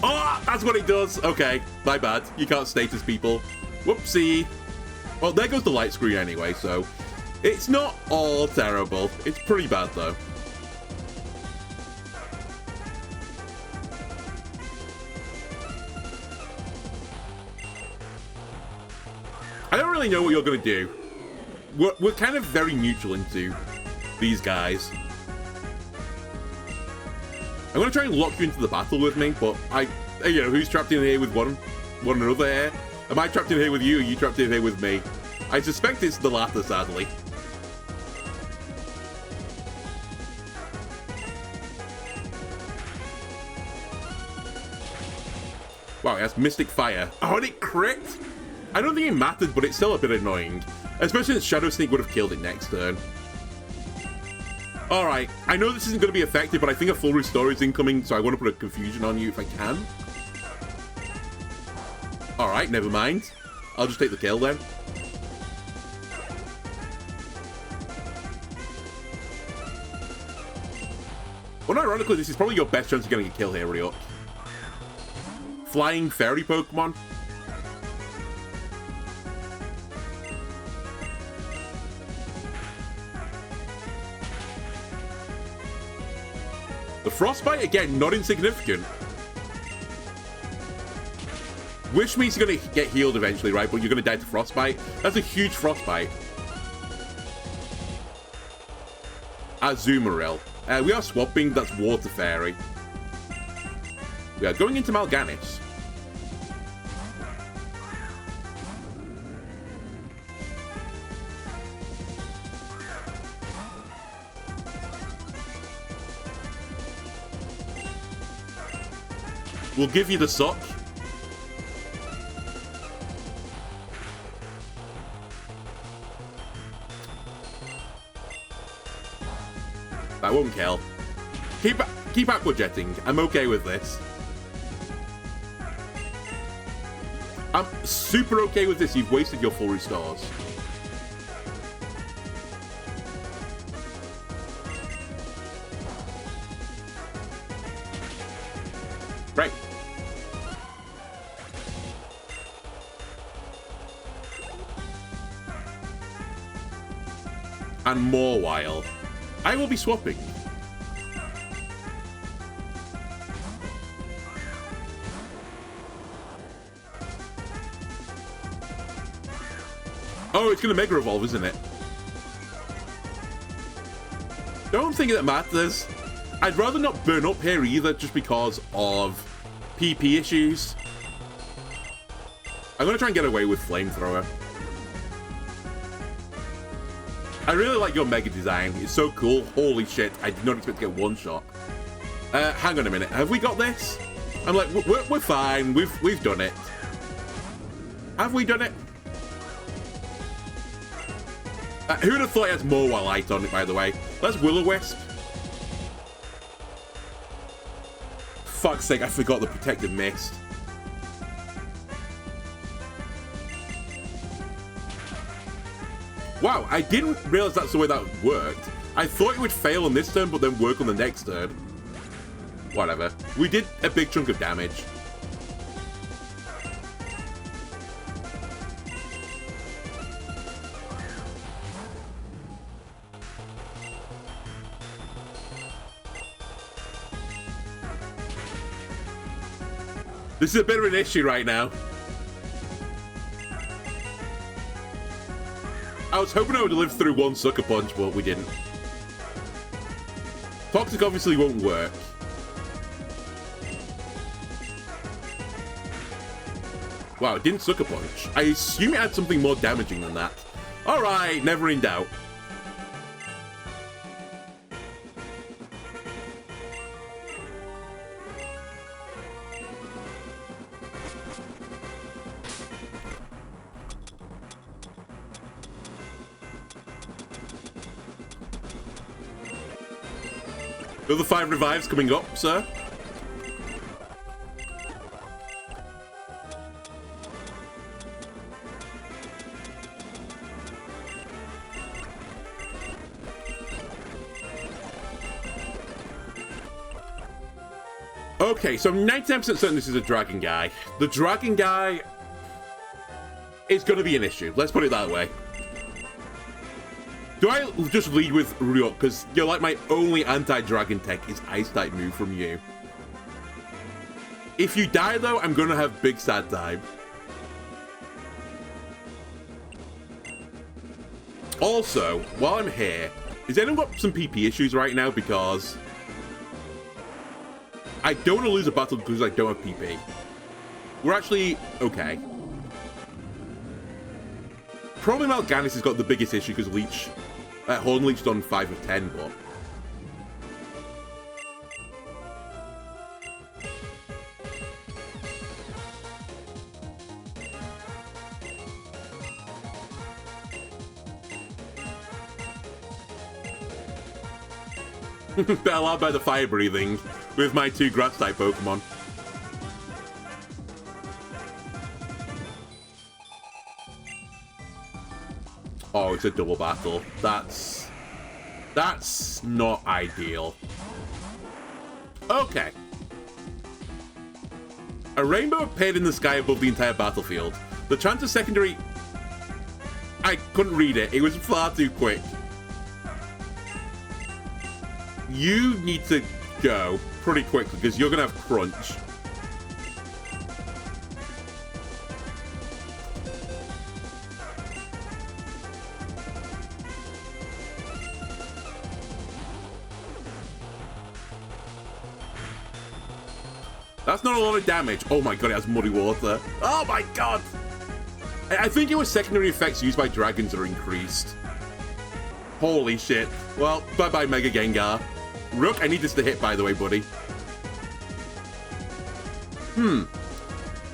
Oh, that's what it does. Okay, my bad. You can't status people. Whoopsie. Well, there goes the light screen anyway, so it's not all terrible. It's pretty bad, though. I don't really know what you're going to do. We're kind of very neutral into these guys. I'm going to try and lock you into the battle with me, but you know, who's trapped in here with one another here? Am I trapped in here with you, or are you trapped in here with me? I suspect it's the latter, sadly. Wow, it has Mystic Fire. Oh, and it crit? I don't think it mattered, but it's still a bit annoying. Especially since Shadow Sneak would have killed it next turn. Alright, I know this isn't going to be effective, but I think a full restore is incoming, so I want to put a confusion on you if I can. Alright, never mind. I'll just take the kill then. Well, ironically, this is probably your best chance of getting a kill here, Ryuk. Flying Fairy Pokemon. The Frostbite, again, not insignificant. Wish Me's gonna get healed eventually, right? But you're gonna die to Frostbite. That's a huge Frostbite. Azumarill. We are swapping, that's Water Fairy. We are going into Mal'Ganis. We'll give you the sock. That won't kill. Keep aqua jetting. I'm okay with this. I'm super okay with this. You've wasted your full restores. Right. and more while, I will be swapping. Oh, it's going to Mega Evolve, isn't it? Don't think that matters. I'd rather not burn up here either, just because of PP issues. I'm going to try and get away with Flamethrower. I really like your Mega design. It's so cool. Holy shit, I did not expect to get one shot. Hang on a minute. Have we got this? I'm like, we're fine. We've done it. Have we done it? Who would have thought it has more light on it, by the way? That's Will-O-Wisp. Fuck's sake, I forgot the Protective Mist. Wow, I didn't realize that's the way that worked. I thought it would fail on this turn, but then work on the next turn. Whatever. We did a big chunk of damage. This is a bit of an issue right now. I was hoping I would live through one Sucker Punch, but we didn't. Toxic obviously won't work. Wow, it didn't Sucker Punch. I assume it had something more damaging than that. Alright, never in doubt. Another 5 revives coming up, sir. Okay, so I'm 99% certain this is a dragon guy. The dragon guy is going to be an issue. Let's put it that way. Do I just lead with Ryuk? Because you're like my only anti-dragon tech is Ice-type move from you. If you die, though, I'm going to have big sad time. Also, while I'm here, is anyone got some PP issues right now? Because I don't want to lose a battle because I don't have PP. We're actually okay. Probably Mal'Ganis has got the biggest issue because Leech, Horn Leech done 5 of 10, but allowed by the fire breathing with my 2 grass type Pokemon. Oh, it's a double battle. That's not ideal. Okay. A rainbow appeared in the sky above the entire battlefield. The chance of secondary... I couldn't read it. It was far too quick. You need to go pretty quickly because you're going to have crunch. That's not a lot of damage. Oh my god, it has muddy water. Oh my god! I think it was secondary effects used by dragons are increased. Holy shit. Well, bye-bye Mega Gengar. Rook, I need this to hit, by the way, buddy.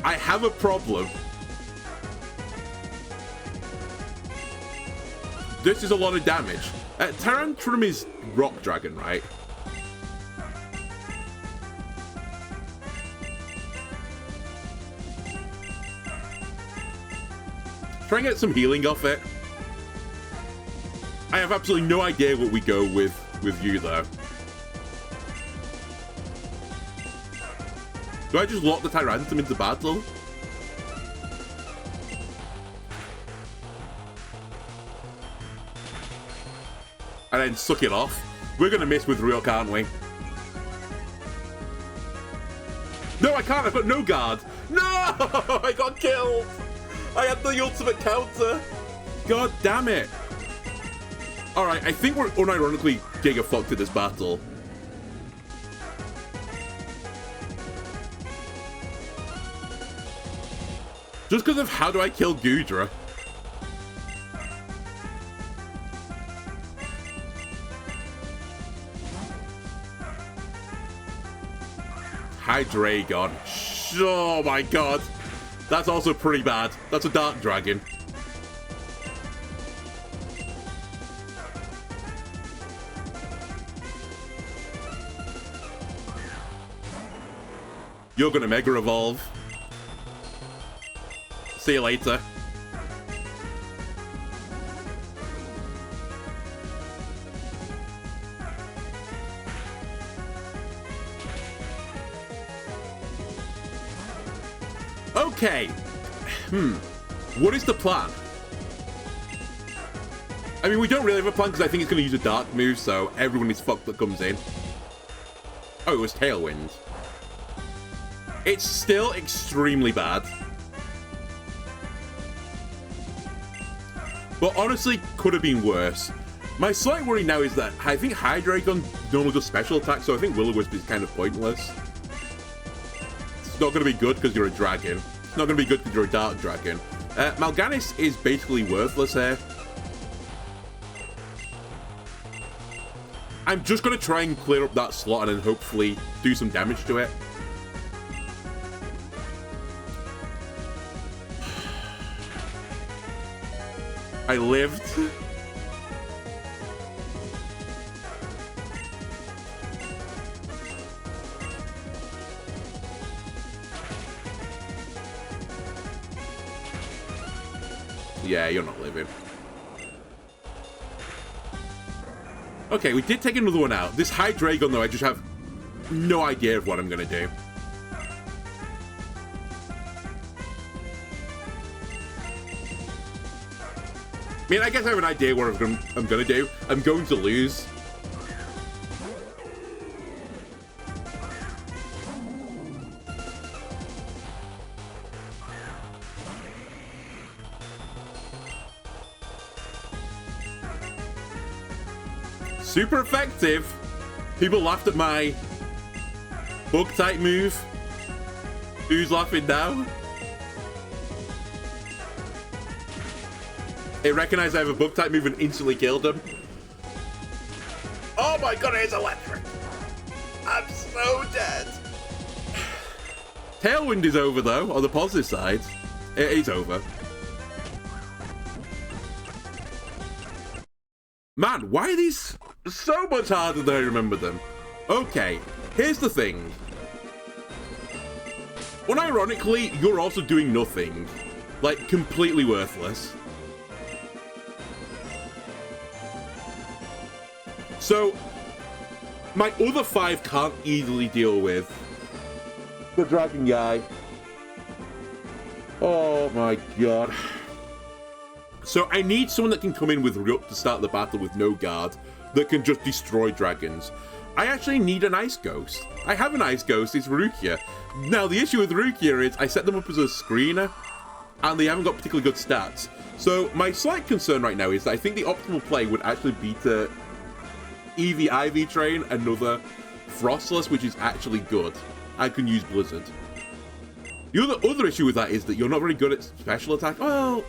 I have a problem. This is a lot of damage. Tyrantrum is Rock Dragon, right? Try and get some healing off it. I have absolutely no idea what we go with you, though. Do I just lock the Tyranitum into battle? and then suck it off. We're gonna miss with Ryuk, aren't we? No, I can't. I've got no guard. No! I got killed. I had the ultimate counter. God damn it. Alright, I think we're unironically giga fucked in this battle. Just because of how do I kill Gudra? Hydreigon. Oh my god. That's also pretty bad. That's a Dark Dragon. You're gonna Mega Evolve. See you later. Okay. What is the plan? I mean, we don't really have a plan because I think it's going to use a dark move, so everyone is fucked that comes in. Oh, it was Tailwind. It's still extremely bad. But honestly, could have been worse. My slight worry now is that I think Hydreigon normally does special attack, so I think Will-O-Wisp is kind of pointless. It's not going to be good because you're a dragon. It's not going to be good because you're a dark dragon. Mal'Ganis is basically worthless here. I'm just going to try and clear up that slot and then hopefully do some damage to it. I lived. Yeah, you're not living. Okay, we did take another one out. This Hydreigon, though, I just have no idea of what I'm going to do. I mean, I guess I have an idea what I'm going to do. I'm going to lose. Super effective. People laughed at my bug type move. Who's laughing now? It recognized I have a bug type move and instantly killed him. Oh my god, it is electric. I'm so dead. Tailwind is over though, on the positive side. It is over. Man, why are these so much harder than I remember them? Okay, here's the thing. Unironically, you're also doing nothing. Like, completely worthless. So, my other 5 can't easily deal with the dragon guy. Oh my god. So I need someone that can come in with Ryuk to start the battle with no guard, that can just destroy dragons. I actually need an Ice Ghost. I have an Ice Ghost, it's Rukia. Now the issue with Rukia is I set them up as a screener, and they haven't got particularly good stats. So my slight concern right now is that I think the optimal play would actually be to Eevee IV train another Frostless, which is actually good. I can use Blizzard. The other issue with that is that you're not very good at special attack. Well,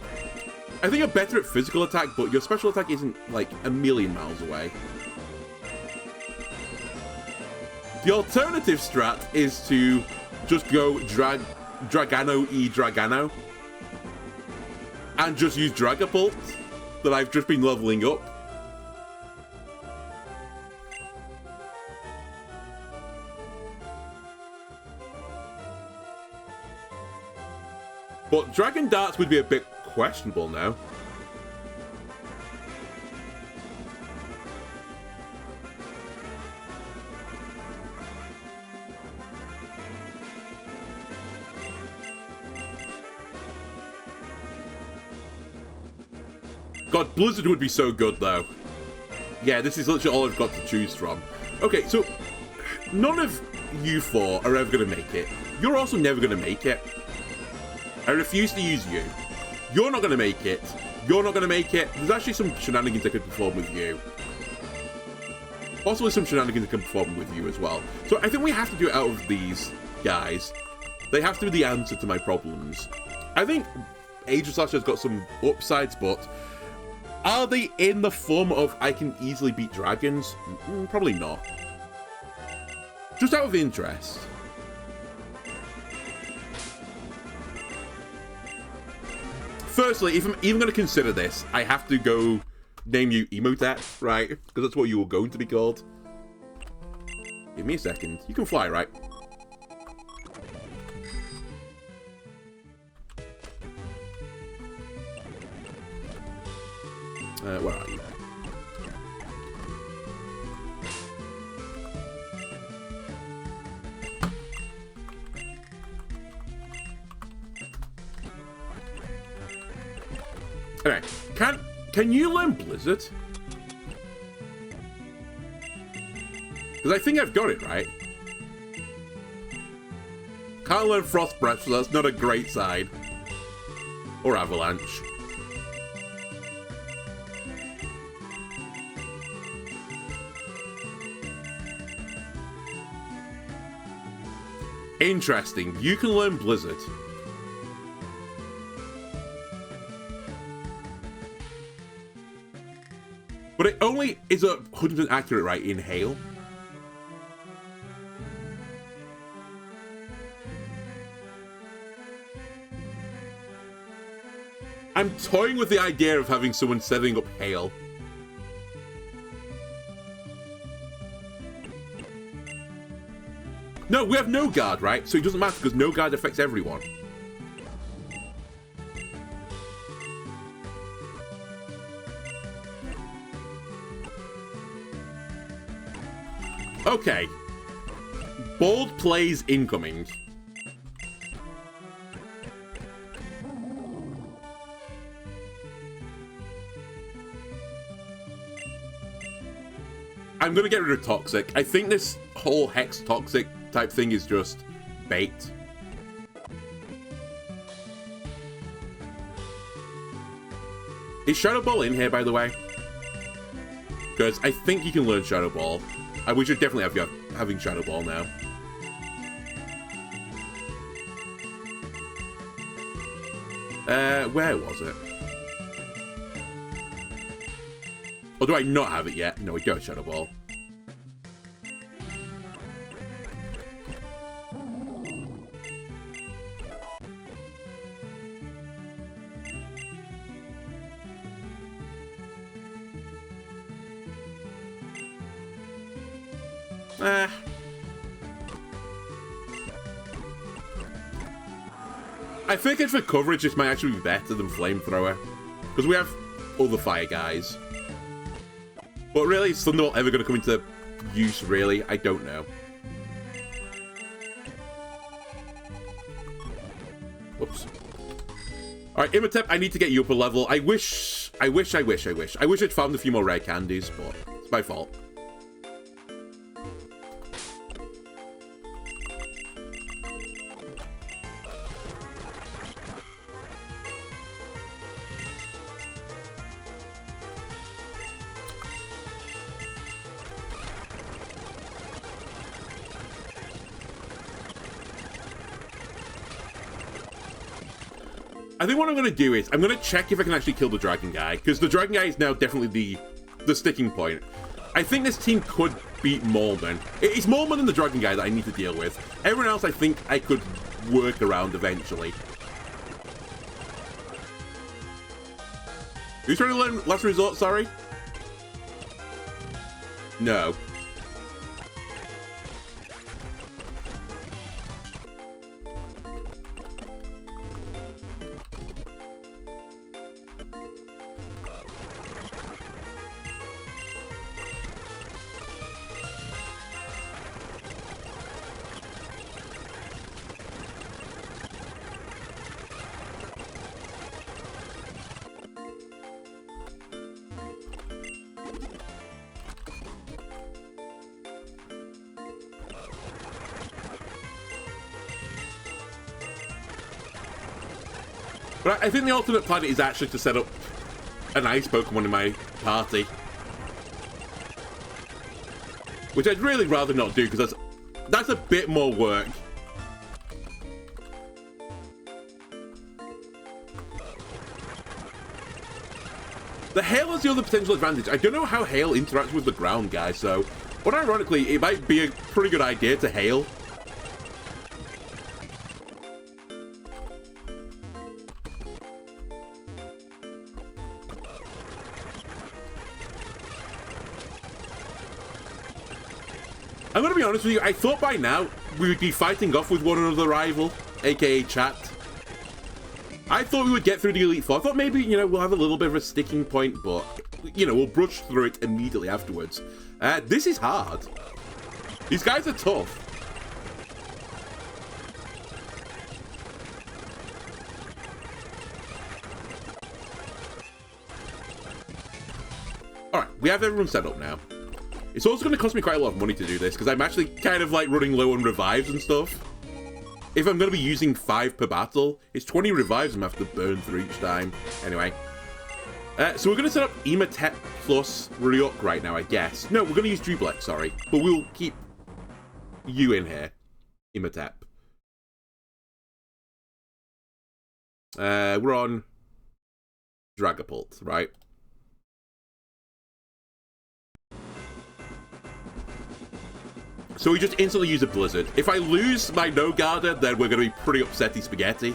I think you're better at physical attack, but your special attack isn't like a million miles away. The alternative strat is to just go Dragano Dragano and just use Dragapult that I've just been leveling up. But Dragon Darts would be a bit questionable now. God, Blizzard would be so good though. Yeah, this is literally all I've got to choose from. Okay, so none of you four are ever going to make it. You're also never going to make it. I refuse to use you. You're not going to make it. You're not going to make it. There's actually some shenanigans I could perform with you. Possibly some shenanigans I can perform with you as well. So I think we have to do it out of these guys. They have to be the answer to my problems. I think Age of Slash has got some upsides, but are they in the form of I can easily beat dragons? Probably not. Just out of interest. Firstly, if I'm even going to consider this, I have to go name you Emotep, right? Because that's what you were going to be called. Give me a second. You can fly, right? Where are you? Alright, can you learn Blizzard? Because I think I've got it, right? Can't learn Frost Breath, so that's not a great sign. Or Avalanche. Interesting. You can learn Blizzard. But it only is 100% accurate, right, in Hail. I'm toying with the idea of having someone setting up Hail. No, we have no guard, right? So it doesn't matter because no guard affects everyone. Okay. Bold plays incoming. I'm gonna get rid of Toxic. I think this whole Hex Toxic type thing is just bait. Is Shadow Ball in here, by the way? Because I think you can learn Shadow Ball. We should definitely have you having Shadow Ball now. Where was it? Or do I not have it yet? No, we got Shadow Ball. I think for coverage, this might actually be better than Flamethrower. Because we have other fire guys. But really, is Thunderbolt ever going to come into use, really? I don't know. Whoops. Alright, Imhotep, I need to get you up a level. I wish I'd found a few more rare candies, but it's my fault. I think what I'm going to do is, I'm going to check if I can actually kill the dragon guy, because the dragon guy is now definitely the sticking point. I think this team could beat Mormon. It's Mormon and the dragon guy that I need to deal with. Everyone else I think I could work around eventually. Are you trying to learn Last Resort, sorry? No. But I think the alternate plan is actually to set up an ice Pokemon in my party. Which I'd really rather not do, because that's a bit more work. The hail has the other potential advantage. I don't know how hail interacts with the ground, guys, so... But ironically, it might be a pretty good idea to hail. I'm gonna be honest with you, I thought by now we would be fighting off with one another rival, aka chat. I thought we would get through the Elite Four. I thought maybe, you know, we'll have a little bit of a sticking point, but, you know, we'll brush through it immediately afterwards. This is hard. These guys are tough. Alright, we have everyone set up now. It's also going to cost me quite a lot of money to do this, because I'm actually kind of like running low on revives and stuff. If I'm going to be using 5 per battle, it's 20 revives I'm going to have to burn through each time. Anyway. So we're going to set up Ematep plus Ryuk right now, I guess. No, we're going to use Dublex, sorry. But we'll keep you in here. Ematep. We're on Dragapult, right? So we just instantly use a Blizzard. If I lose my No-Guarder, then we're going to be pretty upsetty spaghetti.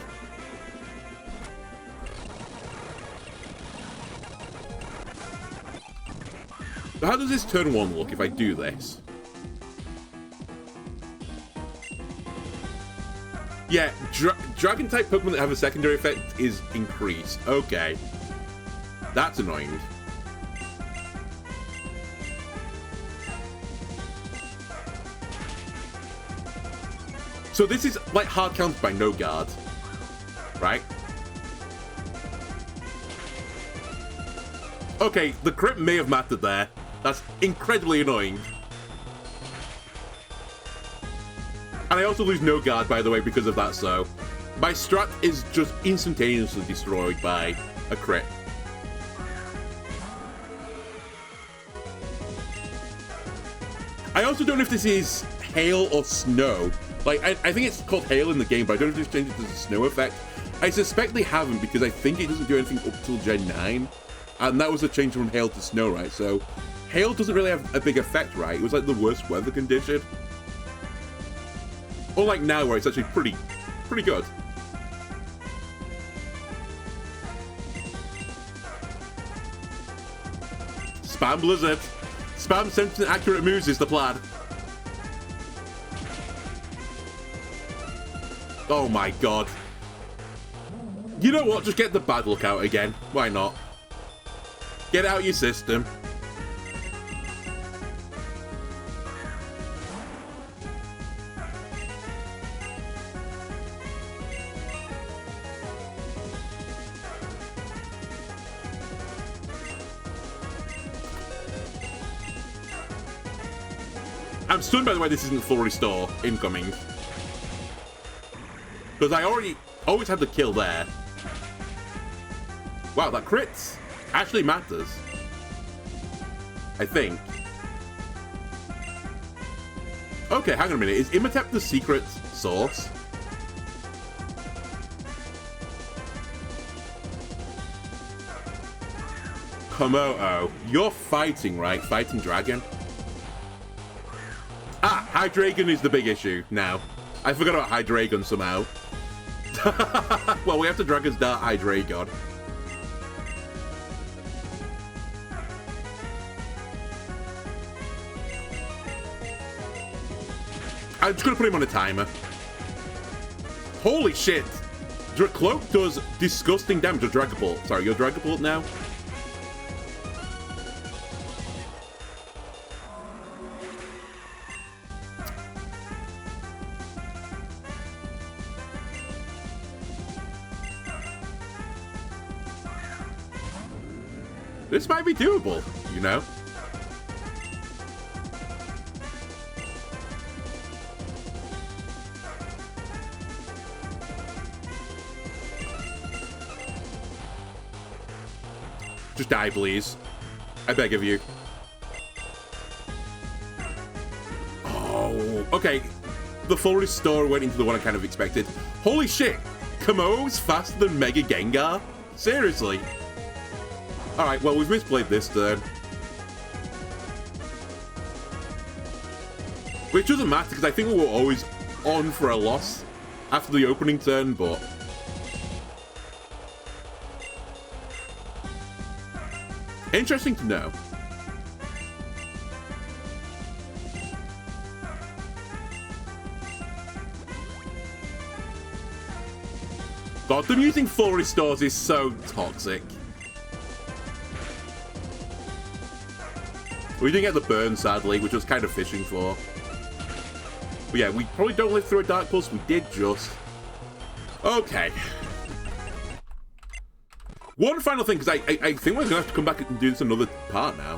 So how does this turn 1 look if I do this? Yeah, Dragon-type Pokemon that have a secondary effect is increased. Okay. That's annoying. So this is like hard counted by no guard, right? Okay, the crit may have mattered there. That's incredibly annoying. And I also lose no guard, by the way, because of that, so... My strat is just instantaneously destroyed by a crit. I also don't know if this is hail or snow. Like, I think it's called hail in the game, but I don't know if they've changed it to the snow effect. I suspect they haven't, because I think it doesn't do anything up till Gen 9. And that was a change from hail to snow, right? So, hail doesn't really have a big effect, right? It was like the worst weather condition. Unlike now, where it's actually pretty good. Spam Blizzard. Spam sensitive accurate moves is the plan. Oh my god. You know what? Just get the bad luck out again. Why not? Get out your system. I'm stunned by the way this isn't full restore incoming. Because I always had the kill there. Wow, that crits actually matters. I think. Okay, hang on a minute. Is Imatep the secret source? Komodo, you're fighting, right? Fighting Dragon? Ah, Hydreigon is the big issue now. I forgot about Hydreigon somehow. Well, we have to Dragon's Dart Hydreigon. I'm just gonna put him on a timer. Holy shit! Cloak does disgusting damage to Dragapult. Sorry, you're Dragapult now? This might be doable, you know? Just die, please. I beg of you. Oh, okay. The full restore went into the one I kind of expected. Holy shit! Kamo's faster than Mega Gengar? Seriously? Alright, well, we've misplayed this turn. Which doesn't matter, because I think we were always on for a loss after the opening turn, but... Interesting to know. God, them using full restores is so toxic. We didn't get the burn, sadly, which I was kind of fishing for. But yeah, we probably don't live through a Dark Pulse. We did just. Okay. One final thing, because I think we're going to have to come back and do this another part now.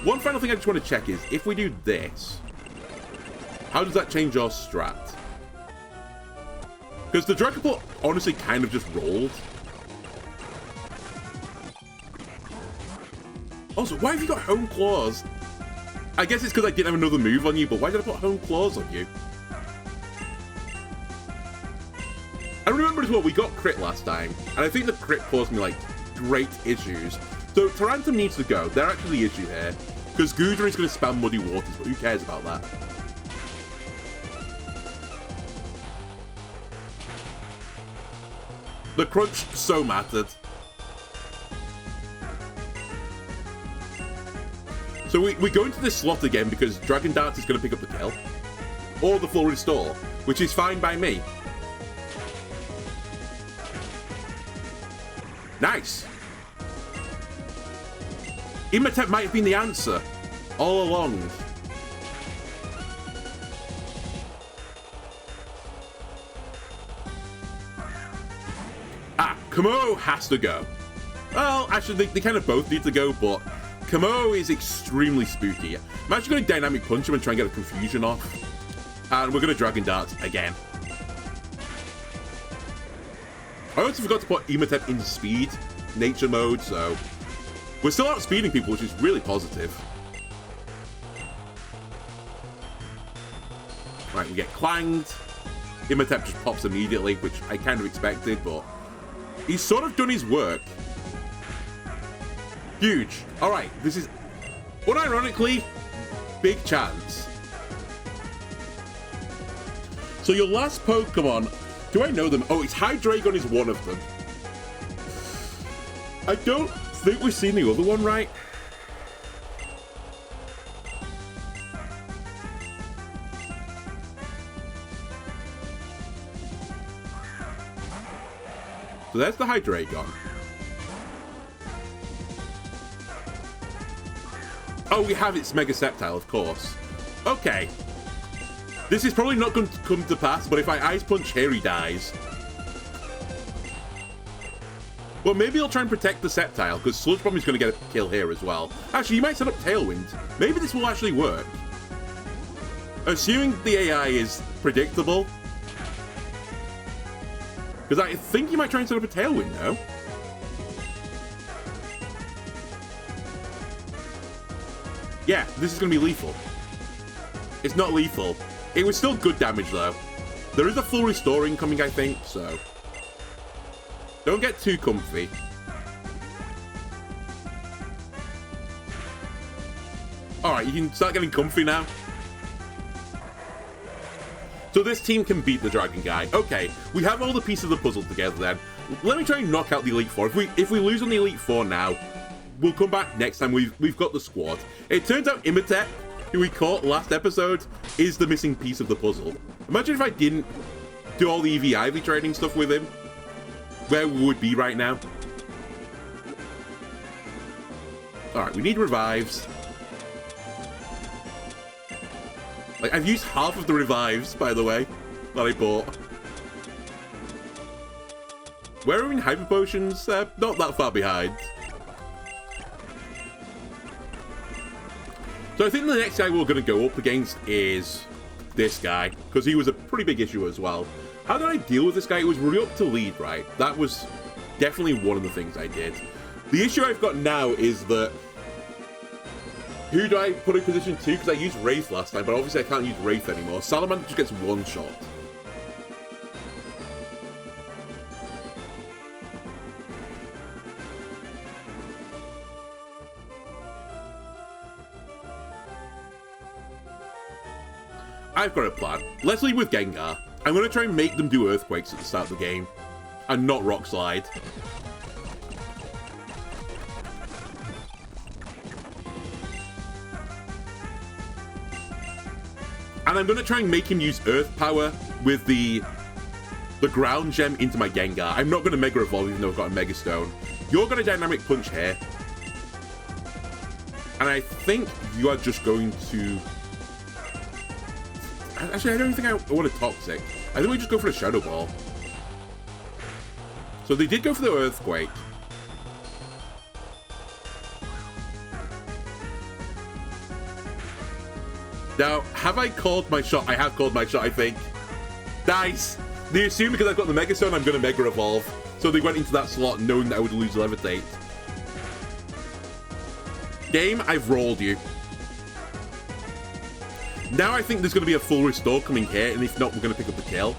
One final thing I just want to check is, if we do this, how does that change our strat? Because the Dragapult honestly kind of just rolled. Also, why have you got Home Claws? I guess it's because I didn't have another move on you, but why did I put Home Claws on you? I remember as well, we got crit last time, and I think the crit caused me, like, great issues. So, Tarantum needs to go. They're actually the issue here. Because Gudra is going to spam Muddy Waters, but who cares about that? The crunch so mattered. So we go into this slot again because Dragon Dance is going to pick up the kill. Or the full restore, which is fine by me. Nice. Imhotep might have been the answer all along. Kamo has to go. Well, actually, they kind of both need to go, but Kamo is extremely spooky. I'm actually going to Dynamic Punch him and try and get a confusion off. And we're going to Dragon Dance again. I also forgot to put Imhotep in speed, nature mode, so we're still outspeeding people, which is really positive. Right, we get clanged. Imhotep just pops immediately, which I kind of expected, but he's sort of done his work. Huge. Alright, this is, unironically, big chance. So your last Pokemon, do I know them? Oh, it's Hydreigon is one of them. I don't think we've seen the other one, right? So there's the Hydreigon. Oh, we have its Mega Sceptile, of course. Okay. This is probably not going to come to pass, but if I Ice Punch here, he dies. Well, maybe I'll try and protect the Sceptile, because Sludge Bomb is going to get a kill here as well. Actually, you might set up Tailwind. Maybe this will actually work. Assuming the AI is predictable. Because I think you might try and set up a Tailwind now. Yeah, this is going to be lethal. It's not lethal. It was still good damage, though. There is a full restore incoming, I think, so don't get too comfy. Alright, you can start getting comfy now. So this team can beat the Dragon guy. Okay, we have all the pieces of the puzzle together then. Let me try and knock out the Elite Four. If we lose on the Elite Four now, we'll come back next time we've got the squad. It turns out Imhotep, who we caught last episode, is the missing piece of the puzzle. Imagine if I didn't do all the EV-IV training stuff with him. Where we would be right now. Alright, we need revives. Like, I've used half of the revives, by the way, that I bought. Where are we in Hyper Potions? Not that far behind. So I think the next guy we're going to go up against is this guy, because he was a pretty big issue as well. How did I deal with this guy? It was really up to lead, right? That was definitely one of the things I did. The issue I've got now is that who do I put in position 2? Because I used Wraith last time, but obviously I can't use Wraith anymore. Salamander just gets one shot. I've got a plan. Let's leave with Gengar. I'm going to try and make them do Earthquakes at the start of the game. And not Rock Slide. And I'm going to try and make him use Earth Power with the Ground Gem into my Gengar. I'm not going to Mega Evolve even though I've got a Mega Stone. You're going to Dynamic Punch here. And I think you are just going to... Actually, I don't think I want a Toxic. I think we just go for a Shadow Ball. So they did go for the Earthquake. Now, have I called my shot? I have called my shot, I think. Nice! They assume because I've got the Mega Stone, I'm going to Mega Evolve. So they went into that slot knowing that I would lose Levitate. Game, I've rolled you. Now I think there's going to be a full restore coming here, and if not, we're going to pick up the kill.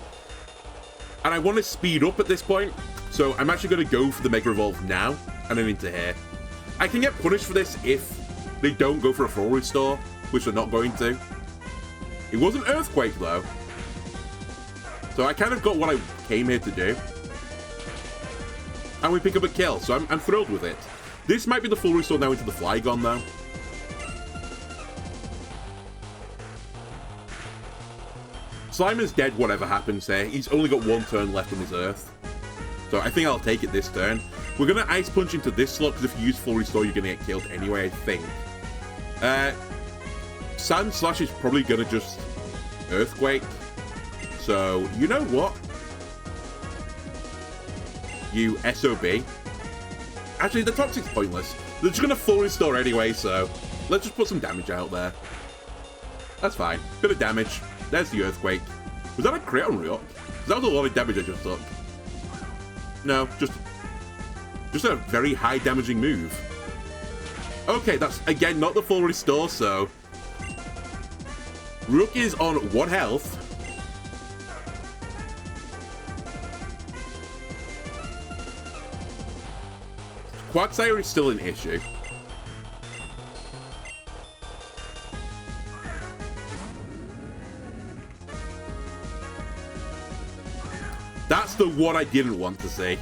And I want to speed up at this point, so I'm actually going to go for the Mega Evolve now, and then into here. I can get punished for this if they don't go for a full restore, which they're not going to. It was an Earthquake, though. So I kind of got what I came here to do. And we pick up a kill, so I'm thrilled with it. This might be the full restore now into the Flygon, though. Slimer's dead, whatever happens there. He's only got one turn left on his Earth. So I think I'll take it this turn. We're going to Ice Punch into this slot, because if you use full restore, you're going to get killed anyway, I think. Sand Slash is probably going to just Earthquake. So, you know what? You SOB. Actually, the Toxic's pointless. They're just going to full restore anyway, so let's just put some damage out there. That's fine. Bit of damage. There's the Earthquake. Was that a crit on Ryuk? That was a lot of damage I just took. No, just a very high damaging move. Okay, that's, again, not the full restore, so... Ryuk is on 1 health. Quagsire is still an issue. That's the one I didn't want to see.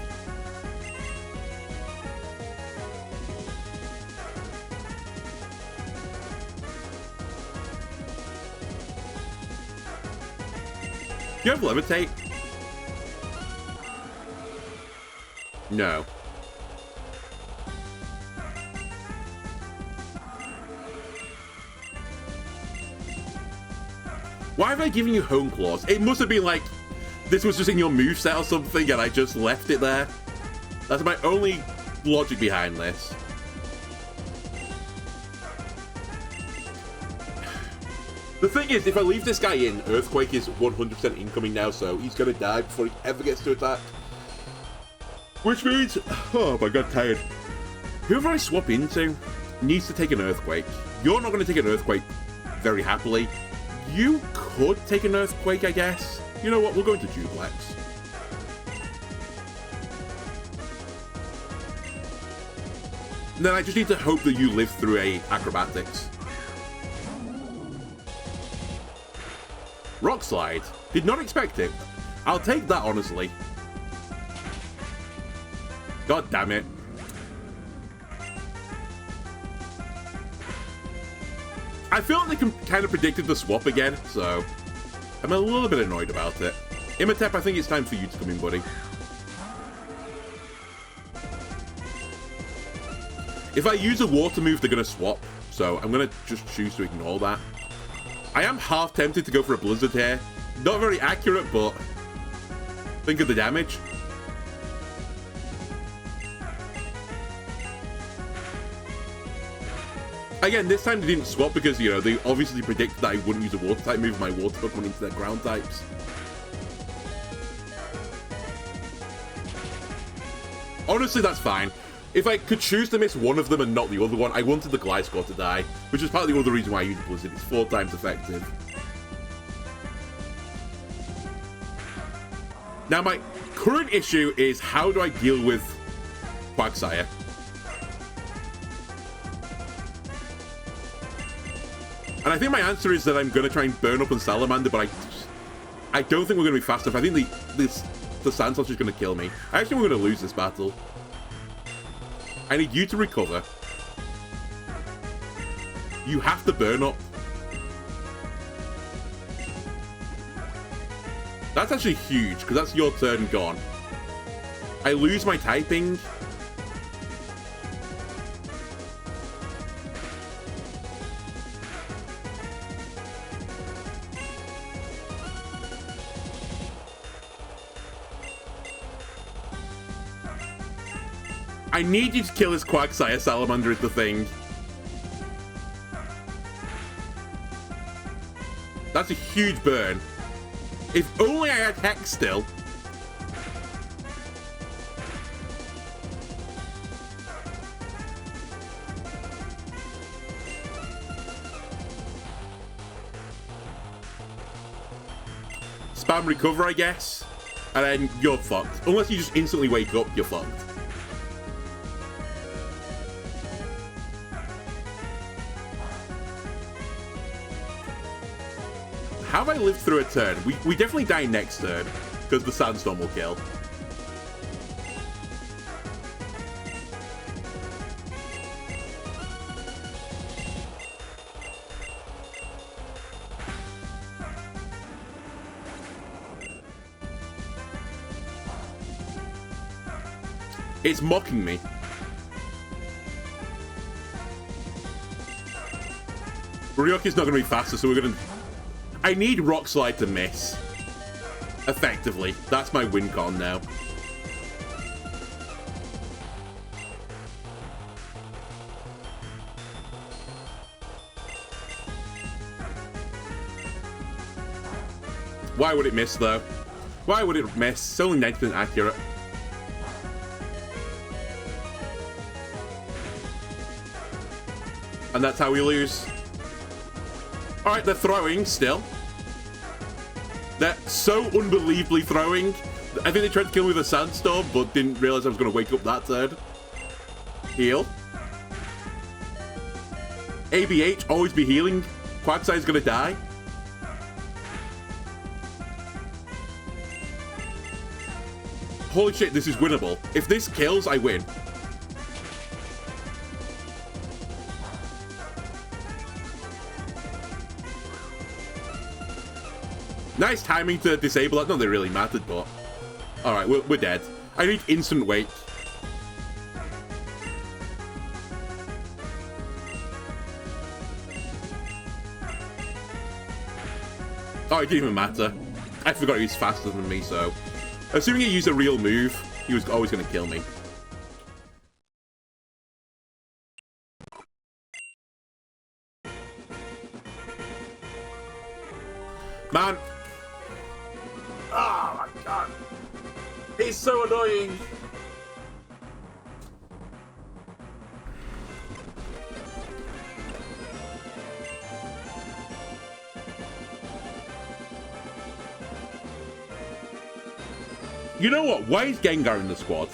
Do you have Levitate? No. Why have I given you Hone Claws? It must have been like, this was just in your moveset or something and I just left it there. That's my only logic behind this. The thing is, if I leave this guy in, Earthquake is 100% incoming now, so he's going to die before he ever gets to attack. Which means, oh my god, tired. Whoever I swap into needs to take an Earthquake. You're not going to take an Earthquake very happily. You could take an Earthquake, I guess. You know what, we'll go into Duplex. And then I just need to hope that you live through a Acrobatics. Rock Slide. Did not expect it. I'll take that, honestly. God damn it. I feel like they kind of predicted the swap again, so I'm a little bit annoyed about it. Imhotep, I think it's time for you to come in, buddy. If I use a water move, they're going to swap, so I'm going to just choose to ignore that. I am half tempted to go for a Blizzard here. Not very accurate, but think of the damage. Again, this time they didn't swap because, you know, they obviously predicted that I wouldn't use a water type move, my water Pokemon into their ground types. Honestly, that's fine. If I could choose to miss one of them and not the other one, I wanted the Gliscor to die, which is partly the other reason why I used Blizzard. It's 4 times effective. Now, my current issue is how do I deal with Quagsire? And I think my answer is that I'm going to try and burn up on Salamander, but I don't think we're going to be fast enough. I think the Sandslash is going to kill me. I actually think we're going to lose this battle. I need you to recover. You have to burn up. That's actually huge, because that's your turn gone. I lose my typing. I need you to kill his Quagsire. Salamander is the thing. That's a huge burn. If only I had Hex still. Spam recover, I guess. And then you're fucked. Unless you just instantly wake up, you're fucked. How have I lived through a turn? We definitely die next turn, because the Sandstorm will kill. It's mocking me. Ryoki's not going to be faster, so we're going to... I need Rock Slide to miss. Effectively. That's my win con now. Why would it miss, though? Why would it miss? It's only 90% accurate. And that's how we lose. Alright, they're throwing still. They're so unbelievably throwing. I think they tried to kill me with a Sandstorm, but didn't realize I was going to wake up that turn. Heal. ABH, always be healing. Quagsire's going to die. Holy shit, this is winnable. If this kills, I win. Nice timing to disable that. Not that it really mattered, but... Alright, we're dead. I need instant wake. Oh, it didn't even matter. I forgot he was faster than me, so... Assuming he used a real move, he was always going to kill me. Man! Oh my god! He's so annoying! You know what? Why is Gengar in the squad?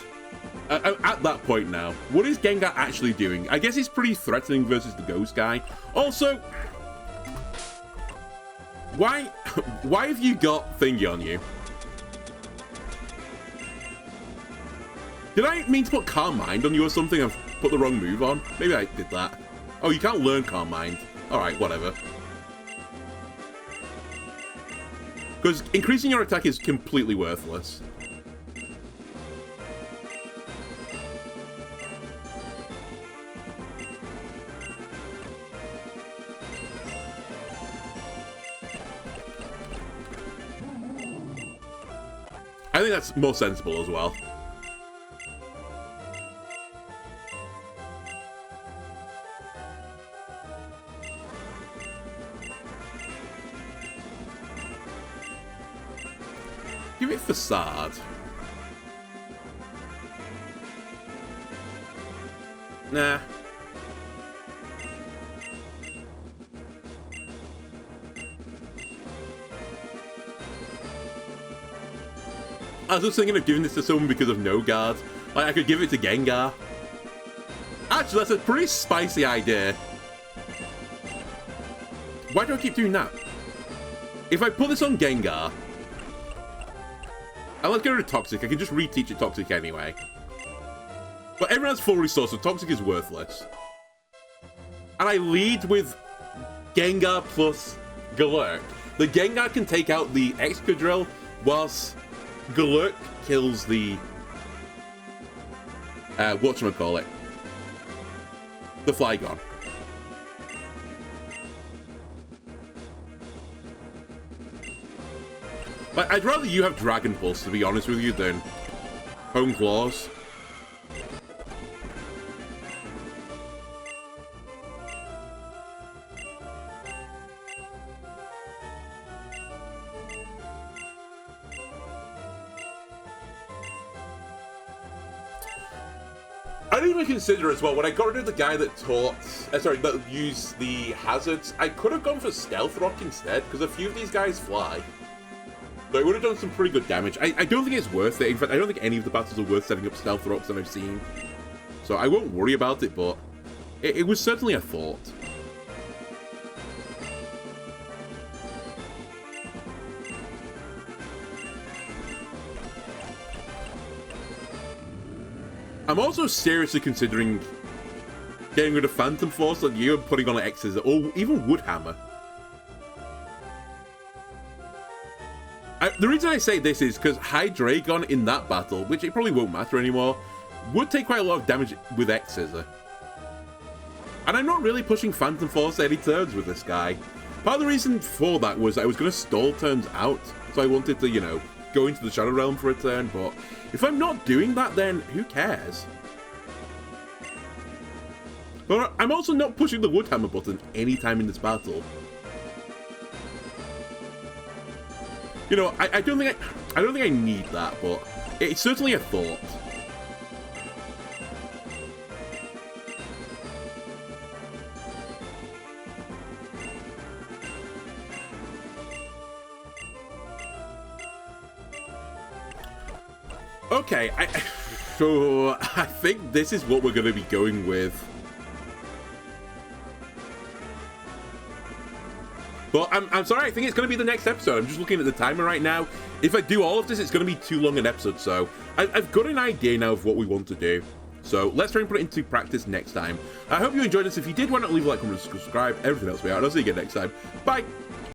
At that point now, what is Gengar actually doing? I guess he's pretty threatening versus the ghost guy. Also, why have you got Thingy on you? Did I mean to put Calm Mind on you or something? I've put the wrong move on. Maybe I did that. Oh, you can't learn Calm Mind. Alright, whatever. Because increasing your attack is completely worthless. I think that's more sensible as well. Give it Facade. Nah. I was just thinking of giving this to someone because of no guard. Like, I could give it to Gengar. Actually, that's a pretty spicy idea. Why do I keep doing that? If I put this on Gengar, and let's get rid of Toxic, I can just reteach it Toxic anyway. But everyone has full resource, so Toxic is worthless. And I lead with Gengar plus Galurk. The Gengar can take out the Excadrill, whilst Galurk kills the... whatchamacallit? The Flygon. Like, I'd rather you have Dragon Pulse, to be honest with you, than Hone Claws. I didn't even consider as well, when I got rid of the guy that that used the hazards, I could have gone for Stealth Rock instead, because a few of these guys fly. So it would have done some pretty good damage. I don't think it's worth it. In fact, I don't think any of the battles are worth setting up Stealth Rocks that I've seen. So I won't worry about it, but it was certainly a thought. I'm also seriously considering getting rid of Phantom Force on you and putting on an X-Scissor, or even Wood Hammer. The reason I say this is because Hydreigon in that battle, which it probably won't matter anymore, would take quite a lot of damage with X-Scissor. And I'm not really pushing Phantom Force any turns with this guy. Part of the reason for that was I was going to stall turns out, so I wanted to, you know, go into the Shadow Realm for a turn, but if I'm not doing that, then who cares? But I'm also not pushing the Wood Hammer button anytime in this battle. You know, I don't think I need that, but it's certainly a thought. Okay, so I think this is what we're going to be going with. But I'm sorry, I think it's going to be the next episode. I'm just looking at the timer right now. If I do all of this, it's going to be too long an episode, so I've got an idea now of what we want to do. So let's try and put it into practice next time. I hope you enjoyed this. If you did, why not leave a like, comment, and subscribe. Everything else we are. I'll see you again next time. Bye!